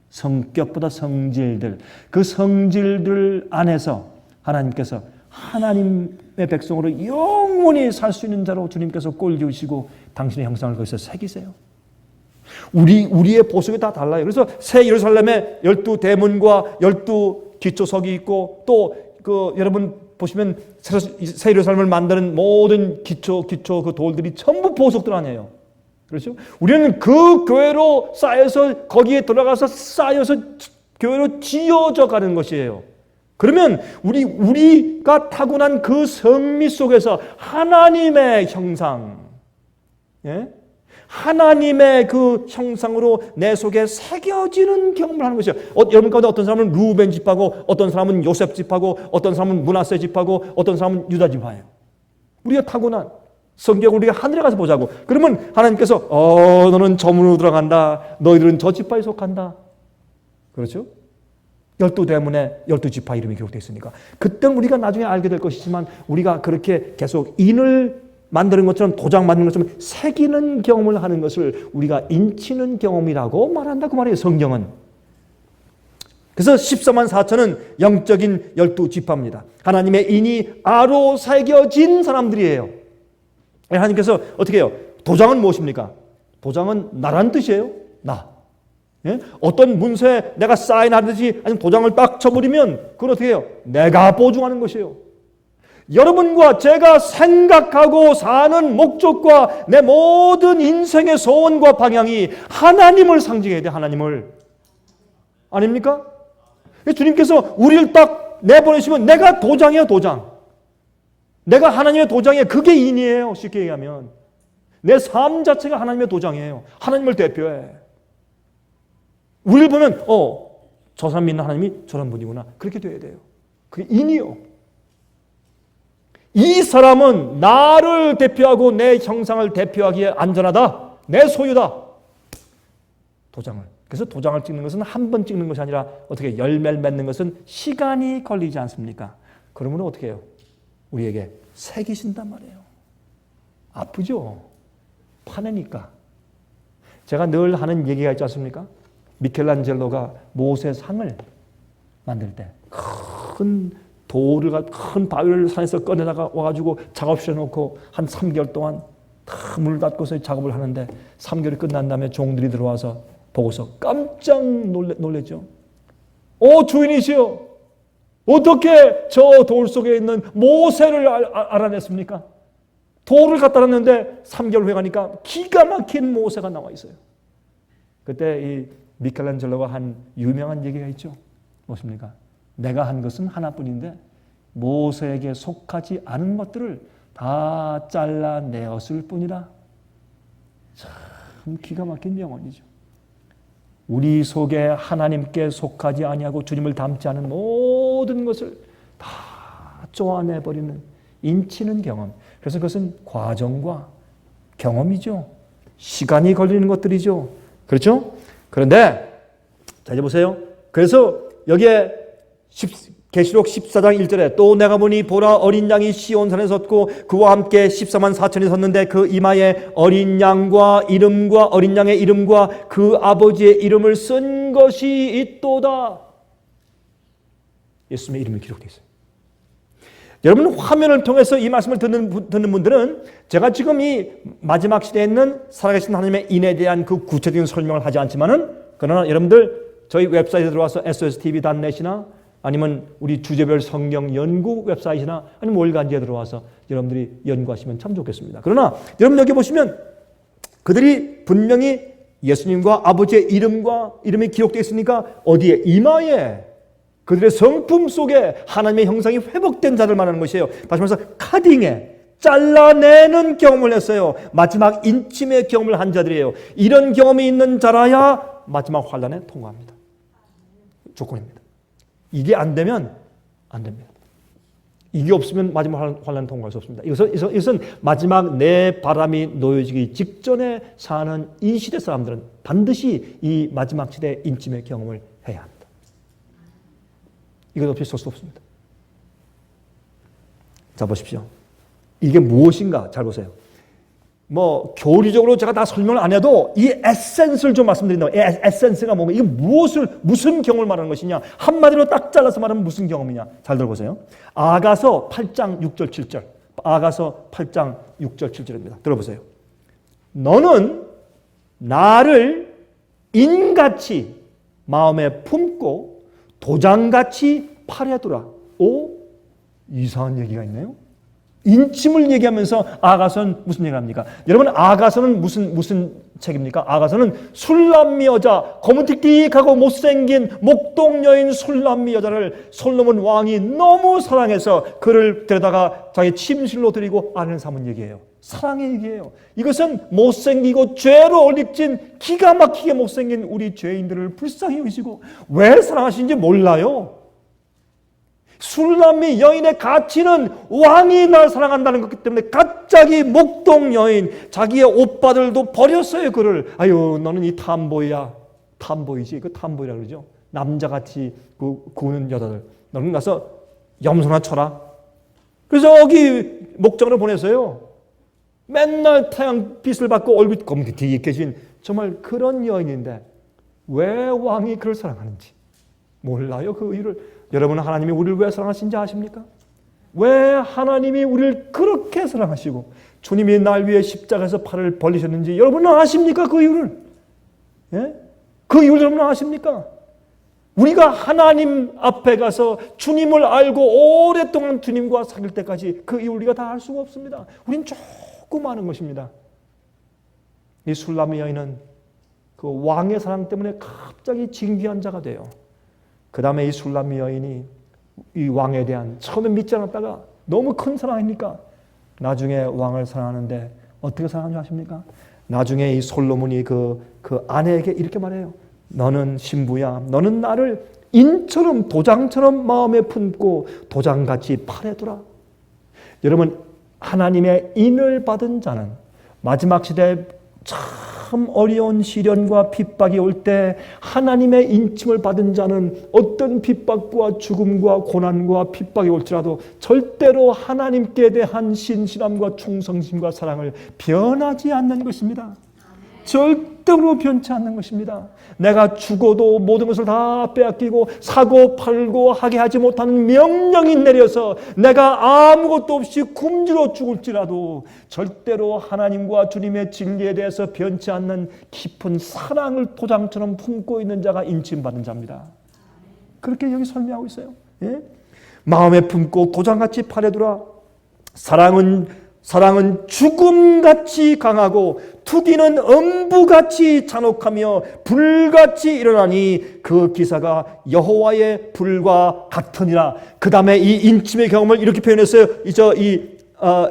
성격보다 성질들, 그 성질들 안에서 하나님께서 하나님의 백성으로 영원히 살 수 있는 자로 주님께서 꼴 지으시고 당신의 형상을 거기서 새기세요. 우리의 보석이 다 달라요. 그래서 새 예루살렘에 12대문과 12기초석이 있고, 또 여러분 보시면 새 예루살렘을 만드는 모든 기초 그 돌들이 전부 보석들 아니에요. 그렇죠? 우리는 그 교회로 쌓여서 거기에 들어가서 쌓여서 교회로 지어져 가는 것이에요. 그러면 우리가 타고난 그 성미 속에서 하나님의 형상, 예? 하나님의 그 형상으로 내 속에 새겨지는 경험을 하는 것이요. 여러분 가운데 어떤 사람은 루벤 집하고, 어떤 사람은 요셉 집하고, 어떤 사람은 므낫세 집하고, 어떤 사람은 유다 집하예요. 우리가 타고난 성경을 우리가 하늘에 가서 보자고. 그러면 하나님께서 너는 저 문으로 들어간다. 너희들은 저 지파에 속한다. 그렇죠? 12대문에 12지파 이름이 기록되어 있으니까. 그때는 우리가 나중에 알게 될 것이지만 우리가 그렇게 계속 인을 만드는 것처럼 도장 만드는 것처럼 새기는 경험을 하는 것을 우리가 인치는 경험이라고 말한다 그 말이에요. 성경은. 그래서 14만 4천은 영적인 12지파입니다. 하나님의 인이 아로 새겨진 사람들이에요. 하나님께서 어떻게 해요? 도장은 무엇입니까? 도장은 나란 뜻이에요. 나. 예? 어떤 문서에 내가 사인하듯이 아니면 도장을 딱 쳐버리면 그건 어떻게 해요? 내가 보증하는 것이에요. 여러분과 제가 생각하고 사는 목적과 내 모든 인생의 소원과 방향이 하나님을 상징해야 돼. 하나님을. 아닙니까? 주님께서 우리를 딱 내보내시면 내가 도장이에요. 도장. 내가 하나님의 도장이에요. 그게 인이에요. 쉽게 얘기하면. 내 삶 자체가 하나님의 도장이에요. 하나님을 대표해. 우리를 보면 저 사람 믿는 하나님이 저런 분이구나. 그렇게 돼야 돼요. 그게 인이요. 이 사람은 나를 대표하고 내 형상을 대표하기에 안전하다. 내 소유다. 도장을. 그래서 도장을 찍는 것은 한 번 찍는 것이 아니라 어떻게 열매를 맺는 것은 시간이 걸리지 않습니까? 그러면 어떻게 해요? 우리에게 새기신단 말이에요. 아프죠? 파내니까. 제가 늘 하는 얘기가 있지 않습니까? 미켈란젤로가 모세상을 만들 때 큰 돌을 큰 바위를 산에서 꺼내다가 와가지고 작업실에 놓고 한 3개월 동안 다 문을 닫고서 작업을 하는데 3개월이 끝난 다음에 종들이 들어와서 보고서 깜짝 놀랬죠. 주인이시여, 어떻게 저 돌 속에 있는 모세를 알아냈습니까? 돌을 갖다 놨는데 3개월 후에 가니까 기가 막힌 모세가 나와 있어요. 그때 이 미켈란젤로가 한 유명한 얘기가 있죠. 무엇입니까? 내가 한 것은 하나뿐인데 모세에게 속하지 않은 것들을 다 잘라내었을 뿐이라. 참 기가 막힌 명언이죠. 우리 속에 하나님께 속하지 아니하고 주님을 닮지 않은 모든 것을 다 쪼아내버리는 인치는 경험. 그래서 그것은 과정과 경험이죠. 시간이 걸리는 것들이죠. 그렇죠? 그런데 자 이제 보세요. 그래서 여기에 계시록 14장 1절에 또 내가 보니 보라 어린 양이 시온산에 섰고 그와 함께 14만 4천이 섰는데 그 이마에 어린 양과 이름과 어린 양의 이름과 그 아버지의 이름을 쓴 것이 있도다. 예수님의 이름이 기록되어 있어요. 여러분 화면을 통해서 이 말씀을 듣는 분들은 제가 지금 이 마지막 시대에 있는 살아계신 하나님의 인에 대한 그 구체적인 설명을 하지 않지만은 그러나 여러분들 저희 웹사이트에 들어와서 sostv.net이나 아니면 우리 주제별 성경 연구 웹사이트나 아니면 월간지에 들어와서 여러분들이 연구하시면 참 좋겠습니다. 그러나 여러분 여기 보시면 그들이 분명히 예수님과 아버지의 이름이 기록되어 있으니까 어디에? 이마에 그들의 성품 속에 하나님의 형상이 회복된 자들 말하는 것이에요. 다시 말해서 카딩에 잘라내는 경험을 했어요. 마지막 인침의 경험을 한 자들이에요. 이런 경험이 있는 자라야 마지막 환난에 통과합니다. 조건입니다. 이게 안 되면 안 됩니다. 이게 없으면 마지막 환난 통과할 수 없습니다. 이것은 마지막 내 바람이 놓여지기 직전에 사는 이 시대 사람들은 반드시 이 마지막 시대의 인침의 경험을 해야 합니다. 이것 없이 설 수 없습니다. 자 보십시오. 이게 무엇인가 잘 보세요. 교리적으로 제가 다 설명을 안 해도 이 에센스를 좀 말씀드린다. 에센스가 뭔가 이게 무슨 경험을 말하는 것이냐. 한마디로 딱 잘라서 말하면 무슨 경험이냐. 잘 들어보세요. 아가서 8장 6절 7절. 아가서 8장 6절 7절입니다. 들어보세요. 너는 나를 인같이 마음에 품고 도장같이 팔에 두라. 이상한 얘기가 있네요. 인침을 얘기하면서 아가서는 무슨 얘기를 합니까? 여러분, 아가서는 무슨 책입니까? 아가서는 술람미 여자, 거무틱틱하고 못생긴 목동 여인 술람미 여자를 솔로몬 왕이 너무 사랑해서 그를 데려다가 자기 침실로 들이고 아내를 삼은 얘기예요. 사랑의 얘기예요. 이것은 못생기고 죄로 얼룩진 기가 막히게 못생긴 우리 죄인들을 불쌍히 여기시고 왜 사랑하시는지 몰라요. 술람미 여인의 가치는 왕이 날 사랑한다는 것 때문에 갑자기 목동 여인, 자기의 오빠들도 버렸어요. 그를. 아유, 너는 이 탐보이야. 탐보이지. 그 탐보이라 그러죠. 남자같이 구는 여자들. 너는 가서 염소나 쳐라. 그래서 여기 목장으로 보냈어요. 맨날 태양빛을 받고 얼굴 검게 깨진 정말 그런 여인인데 왜 왕이 그를 사랑하는지 몰라요. 그 이유를. 여러분은 하나님이 우리를 왜 사랑하신지 아십니까? 왜 하나님이 우리를 그렇게 사랑하시고 주님이 날 위해 십자가에서 팔을 벌리셨는지 여러분은 아십니까? 그 이유를? 예? 그 이유를 여러분은 아십니까? 우리가 하나님 앞에 가서 주님을 알고 오랫동안 주님과 사귈 때까지 그 이유를 우리가 다 알 수가 없습니다. 우린 조금 아는 것입니다. 이 술람미 여인은 그 왕의 사랑 때문에 갑자기 진귀한 자가 돼요. 그 다음에 이 술람미 여인이 이 왕에 대한 처음에 믿지 않았다가 너무 큰 사랑이니까 나중에 왕을 사랑하는데 어떻게 사랑하는지 아십니까? 나중에 이 솔로몬이 그 아내에게 이렇게 말해요. 너는 신부야. 너는 나를 인처럼 도장처럼 마음에 품고 도장같이 팔에 두라. 여러분, 하나님의 인을 받은 자는 마지막 시대에 참 어려운 시련과 핍박이 올 때 하나님의 인침을 받은 자는 어떤 핍박과 죽음과 고난과 핍박이 올지라도 절대로 하나님께 대한 신실함과 충성심과 사랑을 변하지 않는 것입니다. 절대로 변치 않는 것입니다. 내가 죽어도 모든 것을 다 빼앗기고 사고 팔고 하게 하지 못하는 명령이 내려서 내가 아무것도 없이 굶주려 죽을지라도 절대로 하나님과 주님의 진리에 대해서 변치 않는 깊은 사랑을 도장처럼 품고 있는 자가 인침받은 자입니다. 그렇게 여기 설명하고 있어요. 예? 마음에 품고 도장같이 팔에 두라. 사랑은 죽음같이 강하고 투기는 엄부같이 잔혹하며 불같이 일어나니 그 기사가 여호와의 불과 같으니라. 그 다음에 이 인침의 경험을 이렇게 표현했어요.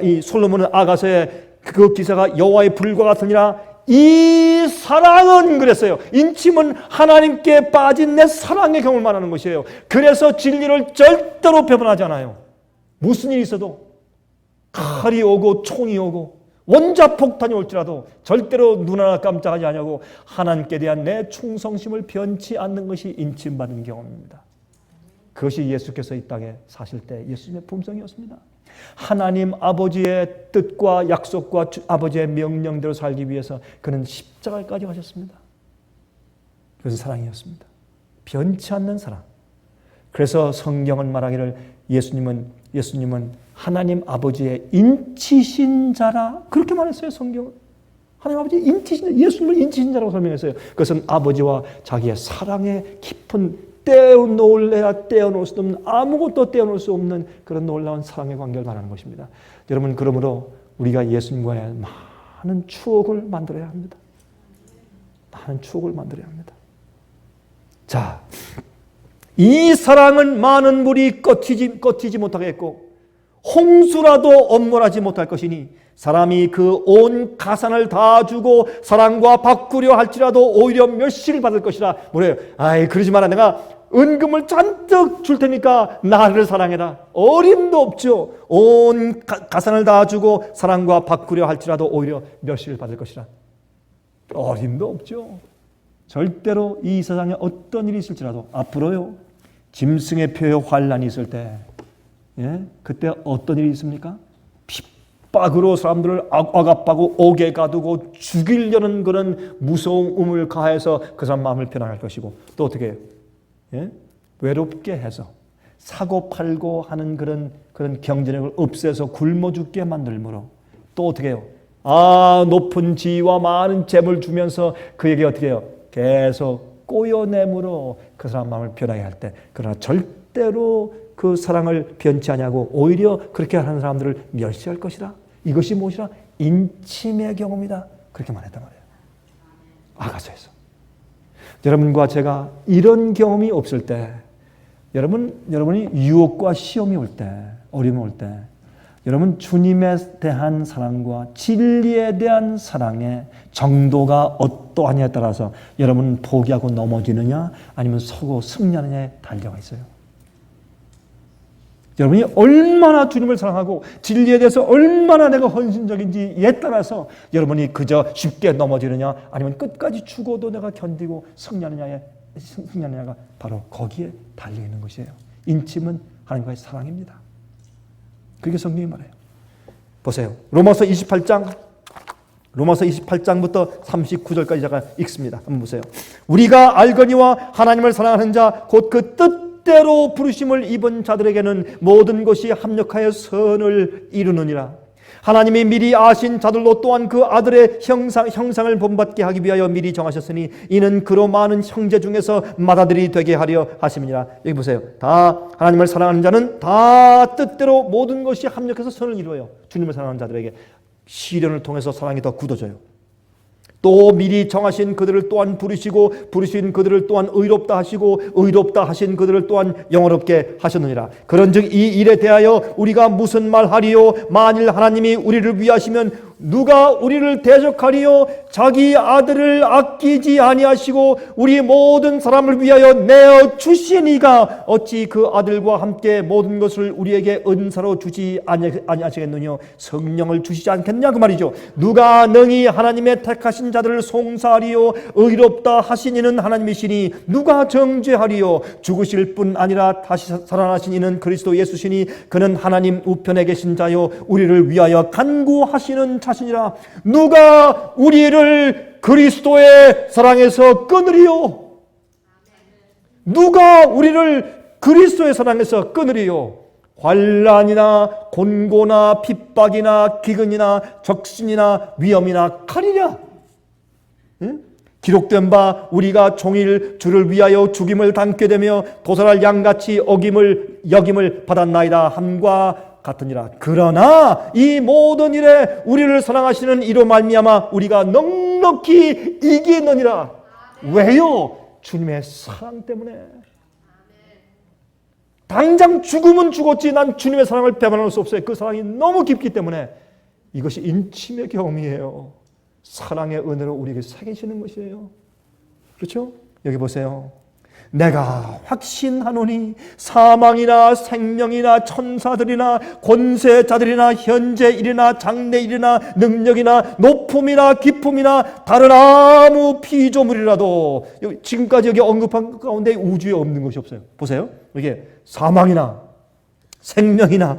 이 솔로몬은 아가서에 그 기사가 여호와의 불과 같으니라. 이 사랑은 그랬어요. 인침은 하나님께 빠진 내 사랑의 경험을 말하는 것이에요. 그래서 진리를 절대로 배반하지 않아요. 무슨 일이 있어도 칼이 오고 총이 오고 원자폭탄이 올지라도 절대로 눈 하나 깜짝하지 않냐고 하나님께 대한 내 충성심을 변치 않는 것이 인침받은 경험입니다. 그것이 예수께서 이 땅에 사실 때 예수님의 품성이었습니다. 하나님 아버지의 뜻과 약속과 아버지의 명령대로 살기 위해서 그는 십자가까지 가셨습니다. 그것은 사랑이었습니다. 변치 않는 사랑. 그래서 성경은 말하기를 예수님은 하나님 아버지의 인치신 자라 그렇게 말했어요. 성경은 하나님 아버지의 인치신 자, 예수님을 인치신 자라고 설명했어요. 그것은 아버지와 자기의 사랑의 깊은 떼어놓을래야 떼어놓을 수 없는 아무것도 떼어놓을 수 없는 그런 놀라운 사랑의 관계를 말하는 것입니다. 여러분, 그러므로 우리가 예수님과의 많은 추억을 만들어야 합니다. 많은 추억을 만들어야 합니다. 자, 이 사랑은 많은 물이 꺾이지 못하겠고 홍수라도 엄몰하지 못할 것이니 사람이 그 온 가산을 다 주고 사랑과 바꾸려 할지라도 오히려 멸시를 받을 것이라. 뭐래요? 아이, 그러지 마라. 내가 은금을 잔뜩 줄 테니까 나를 사랑해라. 어림도 없죠. 온 가산을 다 주고 사랑과 바꾸려 할지라도 오히려 멸시를 받을 것이라. 어림도 없죠. 절대로 이 세상에 어떤 일이 있을지라도 앞으로요, 짐승의 표의 환란이 있을 때, 예? 그때 어떤 일이 있습니까? 핍박으로 사람들을 억압하고 옥에 가두고 죽이려는 그런 무서움을 가해서 그 사람 마음을 편안할 것이고, 또 어떻게 해요? 예? 외롭게 해서 사고 팔고 하는 그런 경제력을 없애서 굶어 죽게 만들므로, 또 어떻게 해요? 높은 지위와 많은 재물 주면서 그에게 어떻게 해요? 계속 꼬여내므로 그 사람 마음을 변하게 할 때, 그러나 절대로 그 사랑을 변치 아니하고 오히려 그렇게 하는 사람들을 멸시할 것이라. 이것이 무엇이라? 인침의 경험이다. 그렇게 말했단 말이에요. 아가서에서. 여러분과 제가 이런 경험이 없을 때, 여러분이 유혹과 시험이 올 때, 어려움이 올 때, 여러분 주님에 대한 사랑과 진리에 대한 사랑의 정도가 어떠하냐에 따라서 여러분 포기하고 넘어지느냐 아니면 서고 승리하느냐에 달려가 있어요. 여러분이 얼마나 주님을 사랑하고 진리에 대해서 얼마나 내가 헌신적인지에 따라서 여러분이 그저 쉽게 넘어지느냐 아니면 끝까지 죽어도 내가 견디고 승리하느냐가 바로 거기에 달려있는 것이에요. 인침은 하나님과의 사랑입니다. 그렇게 성경이 말해요. 보세요. 로마서 28장부터 39절까지 제가 읽습니다. 한번 보세요. 우리가 알거니와 하나님을 사랑하는 자 곧 그 뜻대로 부르심을 입은 자들에게는 모든 것이 합력하여 선을 이루느니라. 하나님이 미리 아신 자들로 또한 그 아들의 형상을 본받게 하기 위하여 미리 정하셨으니 이는 그로 많은 형제 중에서 맏아들이 되게 하려 하심이니라. 여기 보세요. 다 하나님을 사랑하는 자는 다 뜻대로 모든 것이 합력해서 선을 이루어요. 주님을 사랑하는 자들에게 시련을 통해서 사랑이 더 굳어져요. 또 미리 정하신 그들을 또한 부르시고 부르신 그들을 또한 의롭다 하시고 의롭다 하신 그들을 또한 영원롭게 하셨느니라. 그런즉 이 일에 대하여 우리가 무슨 말하리요? 만일 하나님이 우리를 위하시면 누가 우리를 대적하리요? 자기 아들을 아끼지 아니하시고 우리 모든 사람을 위하여 내어 주시니가 어찌 그 아들과 함께 모든 것을 우리에게 은사로 주지 아니하시겠느냐? 성령을 주시지 않겠냐 그 말이죠. 누가 능히 하나님의 택하신 자들을 송사하리요? 의롭다 하신 이는 하나님이시니 누가 정죄하리요? 죽으실 뿐 아니라 다시 살아나신 이는 그리스도 예수시니 그는 하나님 우편에 계신 자요 우리를 위하여 간구하시는 자신이라. 누가 우리를 그리스도의 사랑에서 끊으리요? 누가 우리를 그리스도의 사랑에서 끊으리요? 환난이나 곤고나 핍박이나 기근이나 적신이나 위험이나 칼이냐? 응? 기록된 바 우리가 종일 주를 위하여 죽임을 당게 되며 도살할 양같이 여김을 받았나이다 함과 같으니라. 그러나 이 모든 일에 우리를 사랑하시는 이로 말미암아 우리가 넉넉히 이기느니라. 왜요? 주님의 사랑 때문에. 당장 죽으면 죽었지 난 주님의 사랑을 배반할 수 없어요. 그 사랑이 너무 깊기 때문에. 이것이 인침의 경험이에요. 사랑의 은혜로 우리에게 새기시는 것이에요. 그렇죠? 여기 보세요. 내가 확신하노니 사망이나 생명이나 천사들이나 권세자들이나 현재일이나 장래일이나 능력이나 높음이나 깊음이나 다른 아무 피조물이라도 지금까지 여기 언급한 가운데 우주에 없는 것이 없어요. 보세요. 이게 사망이나 생명이나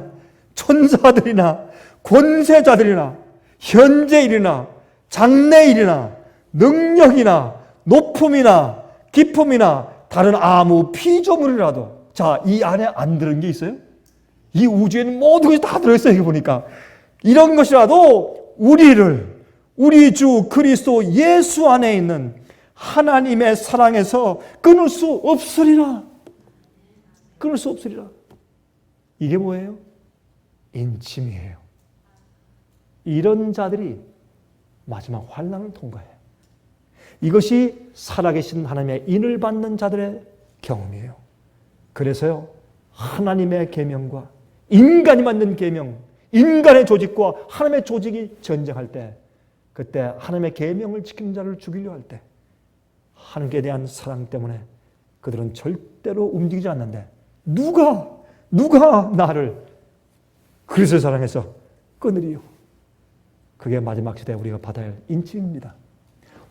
천사들이나 권세자들이나 현재일이나 장래일이나 능력이나 높음이나 깊음이나 다른 아무 피조물이라도. 자, 이 안에 안 들은 게 있어요? 이 우주에는 모든 것이 다 들어있어요. 여기 보니까. 이런 것이라도 우리 주 그리스도 예수 안에 있는 하나님의 사랑에서 끊을 수 없으리라. 끊을 수 없으리라. 이게 뭐예요? 인침이에요. 이런 자들이 마지막 환난을 통과해요. 이것이 살아계신 하나님의 인을 받는 자들의 경험이에요. 그래서요, 하나님의 계명과 인간이 만든 계명, 인간의 조직과 하나님의 조직이 전쟁할 때, 그때 하나님의 계명을 지키는 자를 죽이려 할 때, 하나님께 대한 사랑 때문에 그들은 절대로 움직이지 않는데 누가 나를 그리스도의 사랑에서 끊으리요? 그게 마지막 시대에 우리가 받아야 할 인침입니다.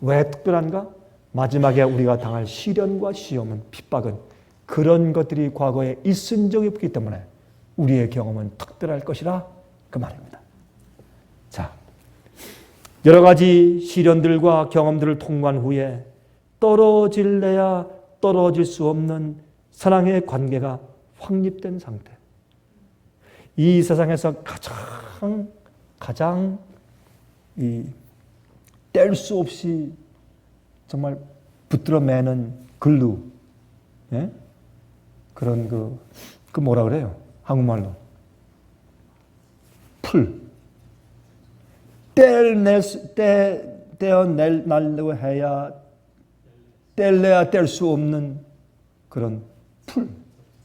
왜 특별한가? 마지막에 우리가 당할 시련과 시험은, 핍박은 그런 것들이 과거에 있은 적이 없기 때문에 우리의 경험은 특별할 것이라 그 말입니다. 자, 여러 가지 시련들과 경험들을 통과한 후에 떨어질래야 떨어질 수 없는 사랑의 관계가 확립된 상태. 이 세상에서 가장 뗄 수 없이 정말 붙들어 매는 글루, 예? 그런 그 뭐라 그래요? 한국말로. 풀. 떼어내려고 해야 뗄래야 뗄 수 없는 그런 풀.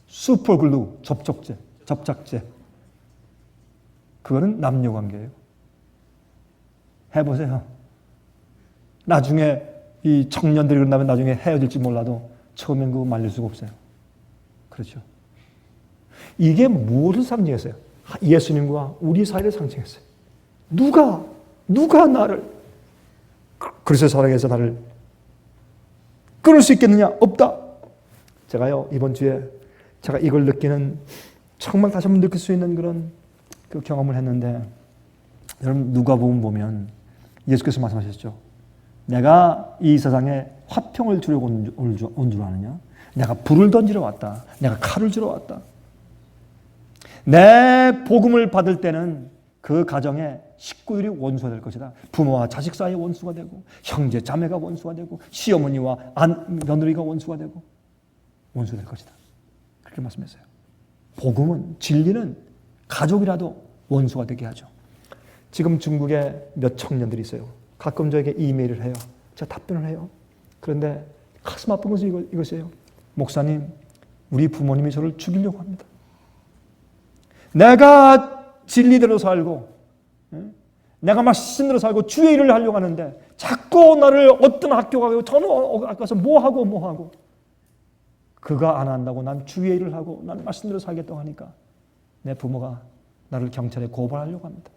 슈퍼글루, 접착제. 그거는 남녀관계예요. 해보세요. 나중에 이 청년들이 그런다면 나중에 헤어질지 몰라도 처음엔 그거 말릴 수가 없어요. 그렇죠. 이게 무엇을 상징했어요? 예수님과 우리 사이를 상징했어요. 누가 나를 그리스도의 사랑에서 나를 끊을 수 있겠느냐? 없다. 제가요 이번 주에 제가 이걸 느끼는 정말 다시 한번 느낄 수 있는 그런 그 경험을 했는데, 여러분 누가복음 보면 예수께서 말씀하셨죠. 내가 이 세상에 화평을 주려고 온 줄 아느냐? 내가 불을 던지러 왔다. 내가 칼을 주러 왔다. 내 복음을 받을 때는 그 가정에 식구들이 원수가 될 것이다. 부모와 자식 사이에 원수가 되고, 형제 자매가 원수가 되고, 시어머니와 며느리가 원수가 되고 원수가 될 것이다. 그렇게 말씀했어요. 복음은, 진리는 가족이라도 원수가 되게 하죠. 지금 중국에 몇 청년들이 있어요. 가끔 저에게 이메일을 해요. 제가 답변을 해요. 그런데 가슴 아픈 것은 이것이에요. 목사님, 우리 부모님이 저를 죽이려고 합니다. 내가 진리대로 살고, 내가 말씀대로 살고 주의 일을 하려고 하는데 자꾸 나를 어떤 학교 가고 저는 가서 뭐하고 그가 안 한다고 난 주의 일을 하고 난 말씀대로 살겠다고 하니까 내 부모가 나를 경찰에 고발하려고 합니다.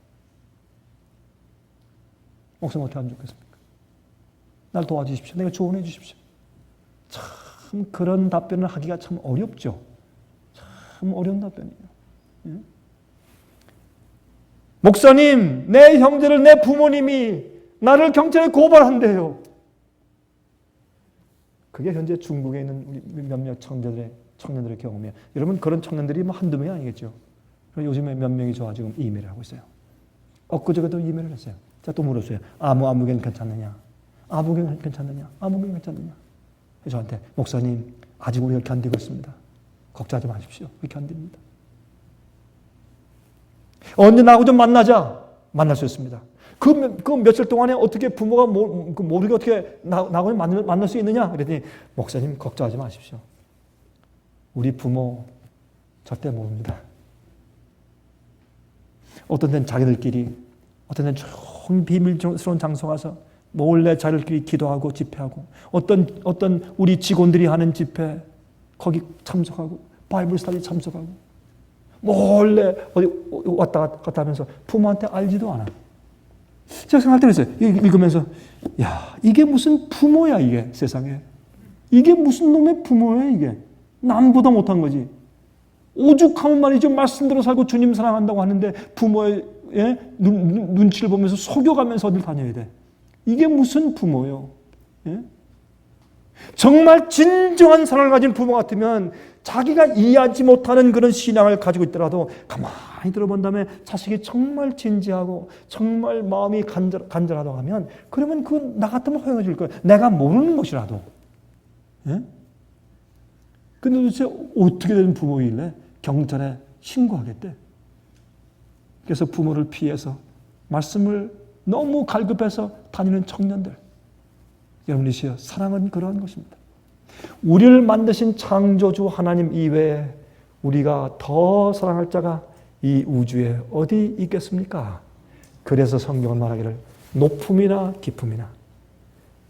목사님 어떻게 하면 좋겠습니까? 날 도와주십시오. 내가 조언해 주십시오. 참 그런 답변을 하기가 참 어렵죠. 참 어려운 답변이에요. 목사님, 내 형제를 내 부모님이 나를 경찰에 고발한대요. 그게 현재 중국에 있는 우리 몇몇 청년들의 경험이에요. 여러분 그런 청년들이 뭐 한두 명이 아니겠죠. 요즘에 몇 명이 저와 지금 이메일을 하고 있어요. 엊그저께도 이메일을 했어요. 제가 또 물었어요. 아무개는 괜찮느냐? 아무개는 괜찮느냐? 아무개는 괜찮느냐? 저한테 목사님 아직 우리가 견디고 있습니다. 걱정하지 마십시오. 우리 견딥니다. 언제 나하고 좀 만나자. 만날 수 있습니다. 그 며칠 동안에 어떻게 부모가 모르게 어떻게 나하고 만날 수 있느냐? 그랬더니 목사님 걱정하지 마십시오. 우리 부모 절대 모릅니다. 어떤 데는 자기들끼리, 어떤 데는 좀 비밀스러운 장소 가서 몰래 자기들끼리 기도하고 집회하고, 어떤 우리 직원들이 하는 집회 거기 참석하고, 바이블 스터디 참석하고, 몰래 어디 왔다 갔다 하면서 부모한테 알지도 않아. 제가 생각할 때는 있어요. 읽으면서 야, 이게 무슨 부모야 이게 세상에. 이게 무슨 놈의 부모야 이게. 남보다 못한 거지. 오죽하면 말이죠. 말씀대로 살고 주님 사랑한다고 하는데 부모의 눈치를 보면서 속여가면서 어딜 다녀야 돼. 이게 무슨 부모요. 예? 정말 진정한 사랑을 가진 부모 같으면 자기가 이해하지 못하는 그런 신앙을 가지고 있더라도 가만히 들어본 다음에 자식이 정말 진지하고 정말 마음이 간절하다고 하면, 그러면 그건 나 같으면 허용해줄 거예요. 내가 모르는 것이라도. 예? 근데 도대체 어떻게 되는 부모이길래 경찰에 신고하겠대? 그래서 부모를 피해서 말씀을 너무 갈급해서 다니는 청년들. 여러분이시여, 사랑은 그러한 것입니다. 우리를 만드신 창조주 하나님 이외에 우리가 더 사랑할 자가 이 우주에 어디 있겠습니까? 그래서 성경은 말하기를 높음이나 깊음이나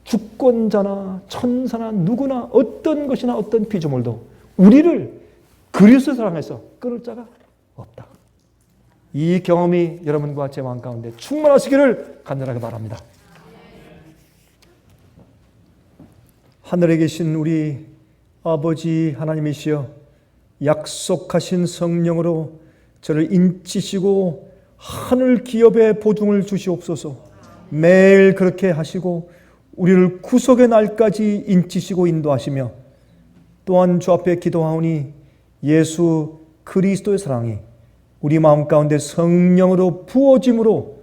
주권자나 천사나 누구나 어떤 것이나 어떤 피조물도 우리를 그리스도의 사랑해서 끊을 자가 없다. 이 경험이 여러분과 제 마음 가운데 충만하시기를 간절하게 바랍니다. 하늘에 계신 우리 아버지 하나님이시여, 약속하신 성령으로 저를 인치시고 하늘 기업의 보증을 주시옵소서. 매일 그렇게 하시고 우리를 구속의 날까지 인치시고 인도하시며, 또한 주 앞에 기도하오니 예수 그리스도의 사랑이 우리 마음 가운데 성령으로 부어짐으로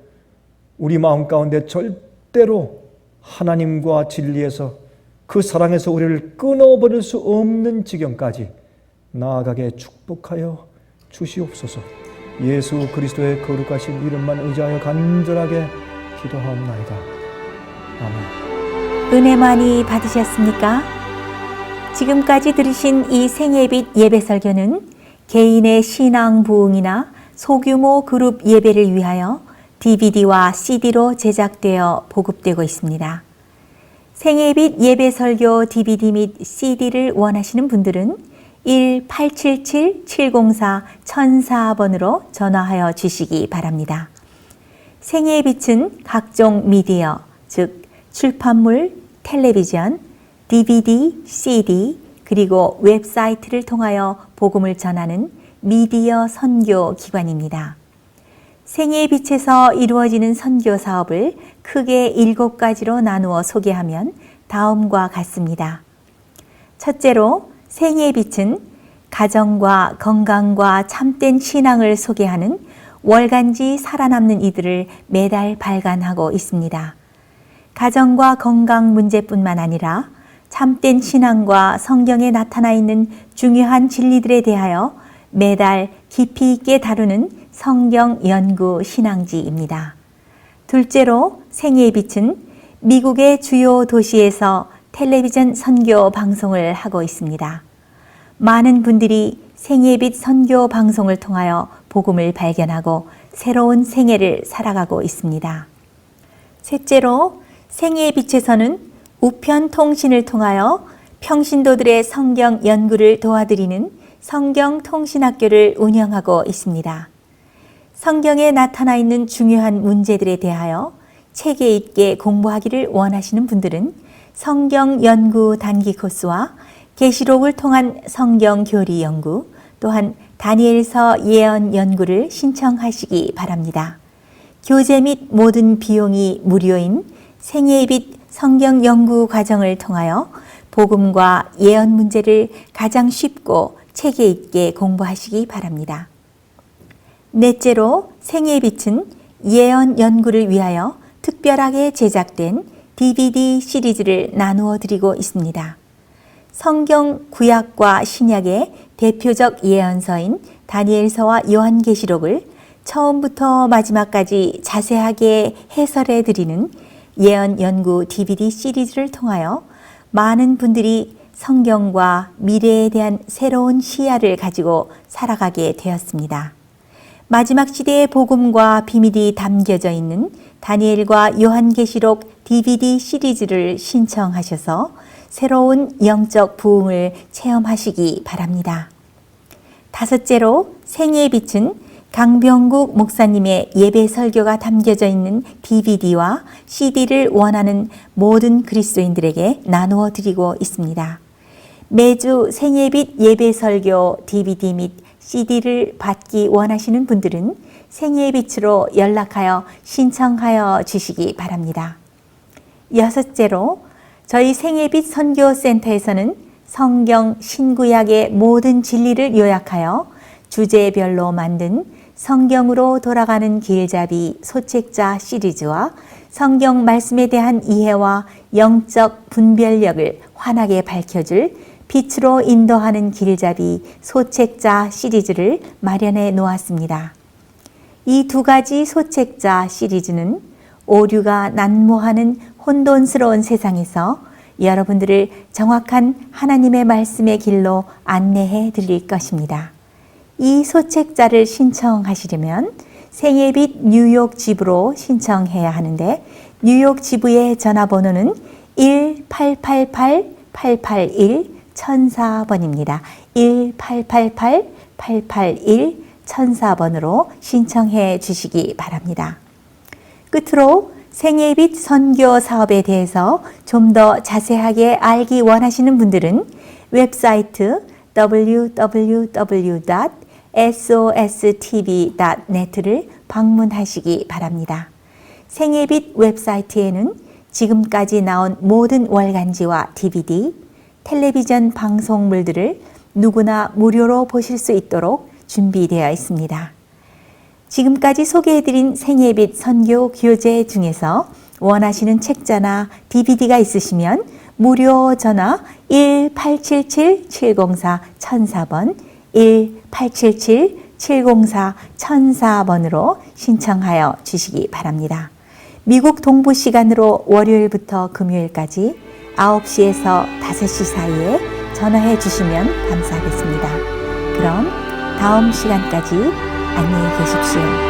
우리 마음 가운데 절대로 하나님과 진리에서 그 사랑에서 우리를 끊어버릴 수 없는 지경까지 나아가게 축복하여 주시옵소서. 예수 그리스도의 거룩하신 이름만 의지하여 간절하게 기도하옵나이다. 아멘. 은혜 많이 받으셨습니까? 지금까지 들으신 이 생예빛 예배 설교는 개인의 신앙 부흥이나 소규모 그룹 예배를 위하여 DVD와 CD로 제작되어 보급되고 있습니다. 생예빛 예배 설교 DVD 및 CD를 원하시는 분들은 1-877-704-1004번으로 전화하여 주시기 바랍니다. 생애의 빛은 각종 미디어, 즉 출판물, 텔레비전, DVD, CD, 그리고 웹사이트를 통하여 복음을 전하는 미디어 선교 기관입니다. 생애의 빛에서 이루어지는 선교 사업을 크게 7가지로 나누어 소개하면 다음과 같습니다. 첫째로 생애의 빛은 가정과 건강과 참된 신앙을 소개하는 월간지 살아남는 이들을 매달 발간하고 있습니다. 가정과 건강 문제뿐만 아니라 참된 신앙과 성경에 나타나 있는 중요한 진리들에 대하여 매달 깊이 있게 다루는 성경 연구 신앙지입니다. 둘째로 생애의 빛은 미국의 주요 도시에서 텔레비전 선교 방송을 하고 있습니다. 많은 분들이 생애의 빛 선교 방송을 통하여 복음을 발견하고 새로운 생애를 살아가고 있습니다. 셋째로 생애의 빛에서는 우편 통신을 통하여 평신도들의 성경 연구를 도와드리는 성경통신학교를 운영하고 있습니다. 성경에 나타나 있는 중요한 문제들에 대하여 체계 있게 공부하기를 원하시는 분들은 성경 연구 단기 코스와 계시록을 통한 성경 교리 연구, 또한 다니엘서 예언 연구를 신청하시기 바랍니다. 교재 및 모든 비용이 무료인 생애의 빛 성경 연구 과정을 통하여 복음과 예언 문제를 가장 쉽고 체계 있게 공부하시기 바랍니다. 넷째로 생애의 빛은 예언 연구를 위하여 특별하게 제작된 DVD 시리즈를 나누어 드리고 있습니다. 성경 구약과 신약의 대표적 예언서인 다니엘서와 요한계시록을 처음부터 마지막까지 자세하게 해설해 드리는 예언 연구 DVD 시리즈를 통하여 많은 분들이 성경과 미래에 대한 새로운 시야를 가지고 살아가게 되었습니다. 마지막 시대의 복음과 비밀이 담겨져 있는 다니엘과 요한계시록 DVD 시리즈를 신청하셔서 새로운 영적 부흥을 체험하시기 바랍니다. 다섯째로 생애의 빛은 강병국 목사님의 예배 설교가 담겨져 있는 DVD와 CD를 원하는 모든 그리스도인들에게 나누어 드리고 있습니다. 매주 생애의 빛 예배 설교 DVD 및 CD를 받기 원하시는 분들은 생애의 빛으로 연락하여 신청하여 주시기 바랍니다. 여섯째로 저희 생애의 빛 선교센터에서는 성경 신구약의 모든 진리를 요약하여 주제별로 만든 성경으로 돌아가는 길잡이 소책자 시리즈와 성경 말씀에 대한 이해와 영적 분별력을 환하게 밝혀줄 빛으로 인도하는 길잡이 소책자 시리즈를 마련해 놓았습니다. 이 2가지 소책자 시리즈는 오류가 난무하는 혼돈스러운 세상에서 여러분들을 정확한 하나님의 말씀의 길로 안내해 드릴 것입니다. 이 소책자를 신청하시려면 생애의 빛 뉴욕 지부로 신청해야 하는데 뉴욕 지부의 전화번호는 1-888-881-1004번입니다. 1-888-881-1004번으로 신청해 주시기 바랍니다. 끝으로 생애의 빛 선교 사업에 대해서 좀 더 자세하게 알기 원하시는 분들은 웹사이트 www.sostv.net를 방문하시기 바랍니다. 생애의 빛 웹사이트에는 지금까지 나온 모든 월간지와 DVD, 텔레비전 방송물들을 누구나 무료로 보실 수 있도록 준비되어 있습니다. 지금까지 소개해드린 생애의 빛 선교 교재 중에서 원하시는 책자나 DVD가 있으시면 무료 전화 1-877-704-1004번 1-877-704-1004번으로 신청하여 주시기 바랍니다. 미국 동부 시간으로 월요일부터 금요일까지 9시에서 5시 사이에 전화해 주시면 감사하겠습니다. 그럼 다음 시간까지 안녕히 계십시오.